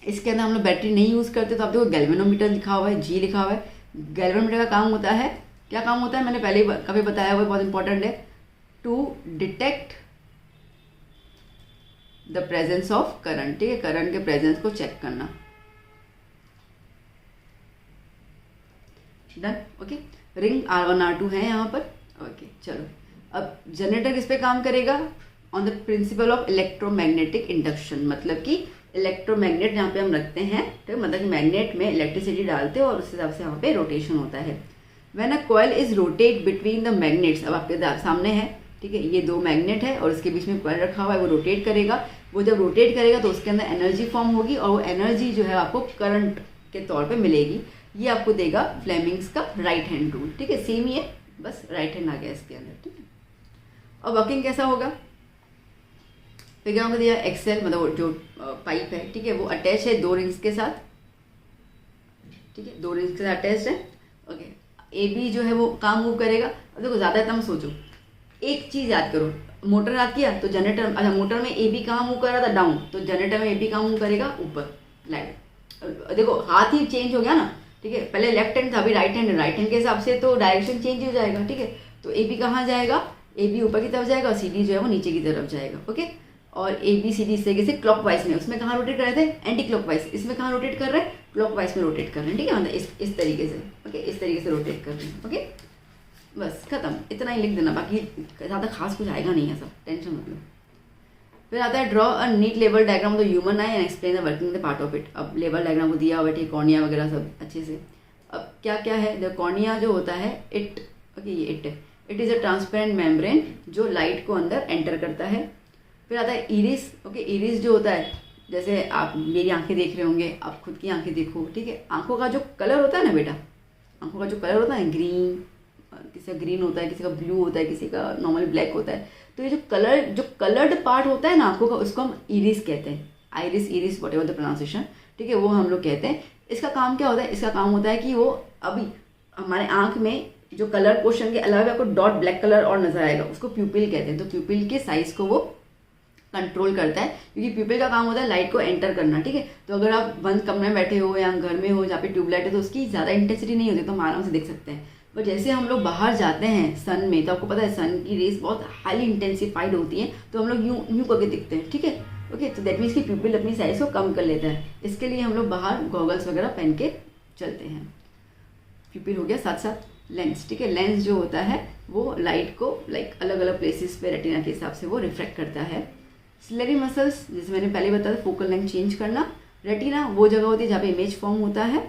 इसके अंदर हम लोग बैटरी नहीं यूज़ करते, तो आप देखो गैल्वेनोमीटर लिखा हुआ है, G लिखा हुआ है। गैल्वेनोमीटर का काम होता है, क्या काम होता है, मैंने पहले ही कभी बताया हुआ है, बहुत इंपॉर्टेंट है, to detect the presence of current, ठीक है, करंट के प्रेजेंस को चेक करना। Done, okay. Ring R1 R2 है यहाँ पर, ओके। चलो, अब जनरेटर किस पे काम करेगा, on the principle of electromagnetic induction, मतलब कि इलेक्ट्रोमैग्नेट जहाँ पे हम रखते हैं, ठीक है, मतलब कि मैग्नेट में इलेक्ट्रिसिटी डालते हैं और उस हिसाब से वहाँ पे रोटेशन होता है। When a coil is rotate between the magnets, अब आपके सामने है, ठीक है, ये 2 मैग्नेट है और इसके बीच में कॉइल रखा हुआ है, वो रोटेट करेगा। वो जब रोटेट करेगा तो उसके अंदर एनर्जी फॉर्म होगी और वो एनर्जी जो है आपको करंट के तौर पे मिलेगी। ये आपको देगा फ्लेमिंग्स का राइट हैंड रूल, ठीक है, सेम ही है, बस राइट हैंड आ गया इसके अंदर, ठीक है। और वर्किंग कैसा होगा, फिगर में दिया एक्सेल, मतलब जो पाइप है, ठीक है, वो अटैच है 2 रिंग्स के साथ, ठीक है, 2 रिंग्स के साथ अटैच है। ओके, ए बी जो है वो काम मूव करेगा। अब देखो ज़्यादा इतना सोचो, एक चीज़ याद करो, मोटर याद किया तो जनरेटर, अच्छा मोटर में ए बी कहाँ मूव कर रहा था, डाउन, तो जनरेटर में ए बी कहाँ मूव करेगा, ऊपर, लाइट। देखो हाथ ही चेंज हो गया ना, ठीक है, पहले लेफ्ट हैंड था, अभी राइट हैंड के हिसाब से तो डायरेक्शन चेंज हो जाएगा, ठीक है। तो ए बी कहाँ जाएगा, ए बी ऊपर की तरफ जाएगा और सी डी जो है वो नीचे की तरफ जाएगा, ओके। और ए बी सी डी इस तरीके से क्लॉकवाइज में, उसमें कहाँ रोटेट कर रहे थे, एंटी क्लॉकवाइज, इसमें कहाँ रोटेट कर रहे हैं, क्लॉकवाइज में रोटेट कर रहे हैं, ठीक है, मतलब इस तरीके से, ओके, इस तरीके से रोटेट कर रहे हैं, ओके। बस खत्म, इतना ही लिख देना, बाकी ज़्यादा खास कुछ आएगा नहीं है, सब टेंशन मत लो। फिर आता है draw a neat level diagram of the human eye and explain the working the part of it. अब लेवल डायग्राम को दिया हुआ है, कॉर्निया वगैरह सब अच्छे से। अब क्या क्या है, द कॉर्निया जो होता है, इट, ओके, ये it is a transparent membrane जो लाइट को अंदर एंटर करता है। फिर आता है इरिस, ओके, इरिस जो होता है, जैसे आप मेरी आंखें देख रहे होंगे, आप खुद की आंखें देखो, ठीक है, आंखों का जो कलर होता है ना बेटा, आंखों का जो कलर होता है ग्रीन, किसी का ग्रीन होता है, किसी का ब्लू होता है, किसी का नॉर्मल ब्लैक होता है। तो ये जो कलर्ड पार्ट होता है ना आंखों का, उसको हम इरिस कहते हैं, iris, iris, what ever the pronunciation, ठीक है, वो हम लोग कहते हैं। इसका काम क्या होता है, इसका काम होता है कि वो अभी हमारे आंख में जो कलर पोर्शन के अलावा आपको डॉट ब्लैक कलर और नजर आएगा, उसको प्यूपिल कहते हैं। तो प्यूपिल के साइज को वो कंट्रोल करता है, क्योंकि प्यूपिल का काम होता है लाइट को एंटर करना, ठीक है। तो अगर आप बंद कमरे में बैठे हो या घर में हो जहाँ पे ट्यूबलाइट है तो उसकी ज़्यादा इंटेंसिटी नहीं होती, तो हम आराम से देख सकते हैं। पर जैसे हम लोग बाहर जाते हैं सन में, तो आपको पता है सन की रेस बहुत हाईली इंटेंसिफाइड होती है, तो हम लोग यूँ करके दिखते हैं, ठीक है, ओके। तो दैट मीन्स की प्यूपिल अपनी साइज को कम कर लेता है, इसके लिए हम लोग बाहर गॉगल्स वगैरह पहन के चलते हैं। प्यूपिल हो गया, साथ साथ लेंस, ठीक है, लेंस जो होता है वो लाइट को लाइक अलग अलग प्लेसेस पे रेटिना के हिसाब से वो रिफ्लेक्ट करता है। सिलेरी मसल्स, जैसे मैंने पहले बताया था, फोकल लेंथ चेंज करना। रेटिना वो जगह होती है जहाँ पे इमेज फॉर्म होता है,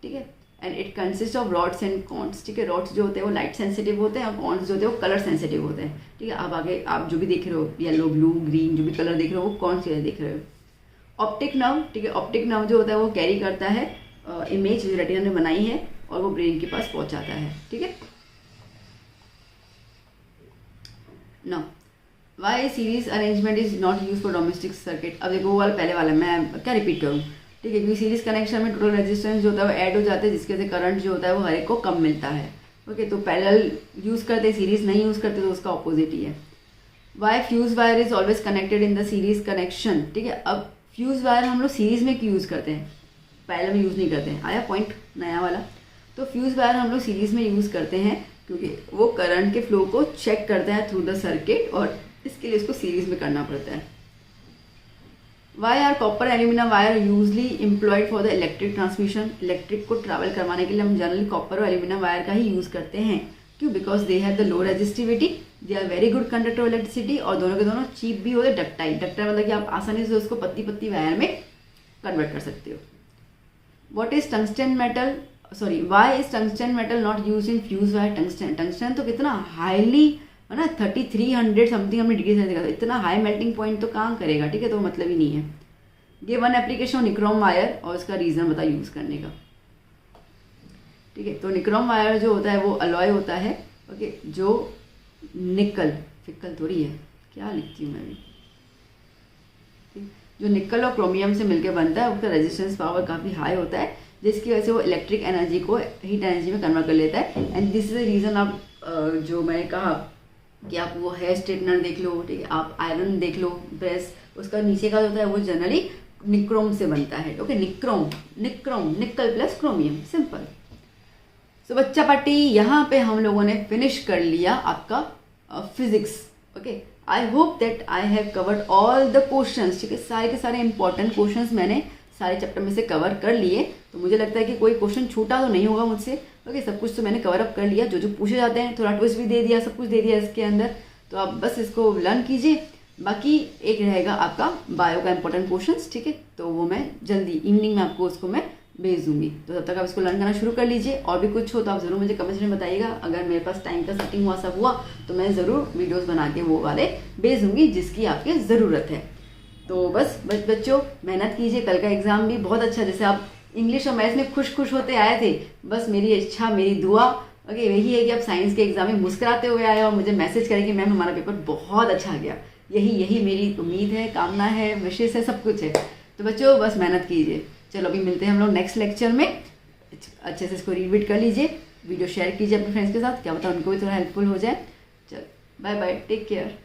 ठीक है, and it consist of rods and cons, ठीक है। रॉड्स जो होते हैं वो लाइट सेंसिटिव होते हैं और कॉन्स जो होते हैं वो कलर सेंसिटिव होते हैं, ठीक है। अब आगे आप जो भी देख रहे हो, येलो, ब्लू, ग्रीन, जो भी कलर देख रहे हो वो कौन से देख रहे हो। ऑप्टिक नर्व, ठीक है, ऑप्टिक नर्व जो होता है वो कैरी करता है इमेज जो रेटिना ने बनाई है और वो ब्रेन के पास पहुंचाता है, ठीक है। Now why series arrangement is not use for domestic circuit. अब देखो वो वाला पहले वाला मैं क्या रिपीट करूँ, ठीक है, क्योंकि सीरीज कनेक्शन में टोटल रेजिस्टेंस जो होता है वो ऐड हो जाता है, जिसके वजह से करंट जो होता है वो हर एक को कम मिलता है, ओके। तो पैरेलल यूज़ करते, सीरीज नहीं यूज़ करते, तो उसका ऑपोजिट ही है। Why fuse wire is always connected in the series connection, ठीक है। अब फ्यूज वायर हम लोग सीरीज में क्यों यूज़ करते हैं, पैरेलल में यूज़ नहीं करते हैं, आया पॉइंट नया वाला। तो फ्यूज वायर हम लोग सीरीज में यूज़ करते हैं क्योंकि वो करंट के फ्लो को चेक करता है थ्रू द सर्किट, और इसके लिए इसको सीरीज में करना पड़ता है। Why are copper aluminium wire usually employed for the electric transmission. Electric को ट्रैवल करवाने के लिए हम जनरली कॉपर और एल्यूमिनियम वायर का ही यूज़ करते हैं, क्यों, because they have the low resistivity, they are very good conductor of electricity, और दोनों के दोनों चीप भी होते हैं, डक्टाइल। डक्टाइल मतलब कि आप आसानी से उसको पत्ती पत्ती वायर में कन्वर्ट कर सकते हो। What is tungsten metal, sorry why is tungsten metal not use in fuse wire. Tungsten तो कितना हाईली है ना, 3300 समथिंग हमने डिग्री से देखा था, इतना हाई मेल्टिंग पॉइंट तो काम करेगा, ठीक है, तो मतलब ही नहीं है। ये वन एप्लीकेशन निक्रोम वायर और उसका रीज़न बता यूज़ करने का, ठीक है। तो निक्रोम वायर जो होता है वो अलॉय होता है, ओके, जो निकल, फिकल थोड़ी है, क्या लिखती हूँ मैं भी, जो निकल और क्रोमियम से मिलकर बनता है, उसका रेजिस्टेंस पावर काफ़ी हाई होता है, जिसकी वजह से वो इलेक्ट्रिक एनर्जी को हीट एनर्जी में कन्वर्ट कर लेता है। And this is the reason आप जो मैंने कहा कि आप वो हेयर स्ट्रेटनर देख लो, ठीक है, आप आयरन देख लो, प्रेस, उसका नीचे का जो होता है वो जनरली निक्रोम से बनता है, okay. Nichrome, nickel plus chromium, simple. So बच्चा पार्टी, यहाँ पे हम लोगों ने फिनिश कर लिया आपका physics, okay. I hope that I have covered all the questions, ठीक है, सारे के सारे इंपॉर्टेंट क्वेश्चंस मैंने सारे चैप्टर में से कवर कर लिए। तो मुझे लगता है कि कोई क्वेश्चन छूटा तो नहीं होगा मुझसे, ओके। सब कुछ तो मैंने कवर अप कर लिया, जो जो पूछे जाते हैं, थोड़ा ट्विस्ट भी दे दिया, सब कुछ दे दिया इसके अंदर। तो आप बस इसको लर्न कीजिए, बाकी एक रहेगा आपका बायो का इंपॉर्टेंट क्वेश्चंस, ठीक है, तो वो मैं जल्दी इवनिंग में आपको उसको मैं भेज दूंगी। तो तब तक आप इसको लर्न करना शुरू कर लीजिए। और भी कुछ हो तो आप ज़रूर मुझे कमेंट्स में बताइएगा। अगर मेरे पास टाइम का सेटिंग हुआ सब हुआ तो मैं ज़रूर वीडियोस बना के वो वाले भेज दूंगी जिसकी आपकी ज़रूरत है। तो बस बच्चों मेहनत कीजिए, कल का एग्ज़ाम भी बहुत अच्छा, जैसे आप इंग्लिश और मैथ्स में खुश होते आए थे, बस मेरी इच्छा मेरी दुआ ओके यही है कि आप साइंस के एग्ज़ाम में मुस्कुराते हुए आए और मुझे मैसेज करें कि मैम हमारा पेपर बहुत अच्छा गया। यही मेरी उम्मीद है, कामना है, विशेष है, सब कुछ है। तो बच्चों बस मेहनत कीजिए। चलो अभी मिलते हैं हम लोग नेक्स्ट लेक्चर में। अच्छे से इसको रीड कर लीजिए, वीडियो शेयर कीजिए अपने फ्रेंड्स के साथ, क्या पता उनको भी थोड़ा हेल्पफुल हो जाए। चलो बाय बाय, टेक केयर।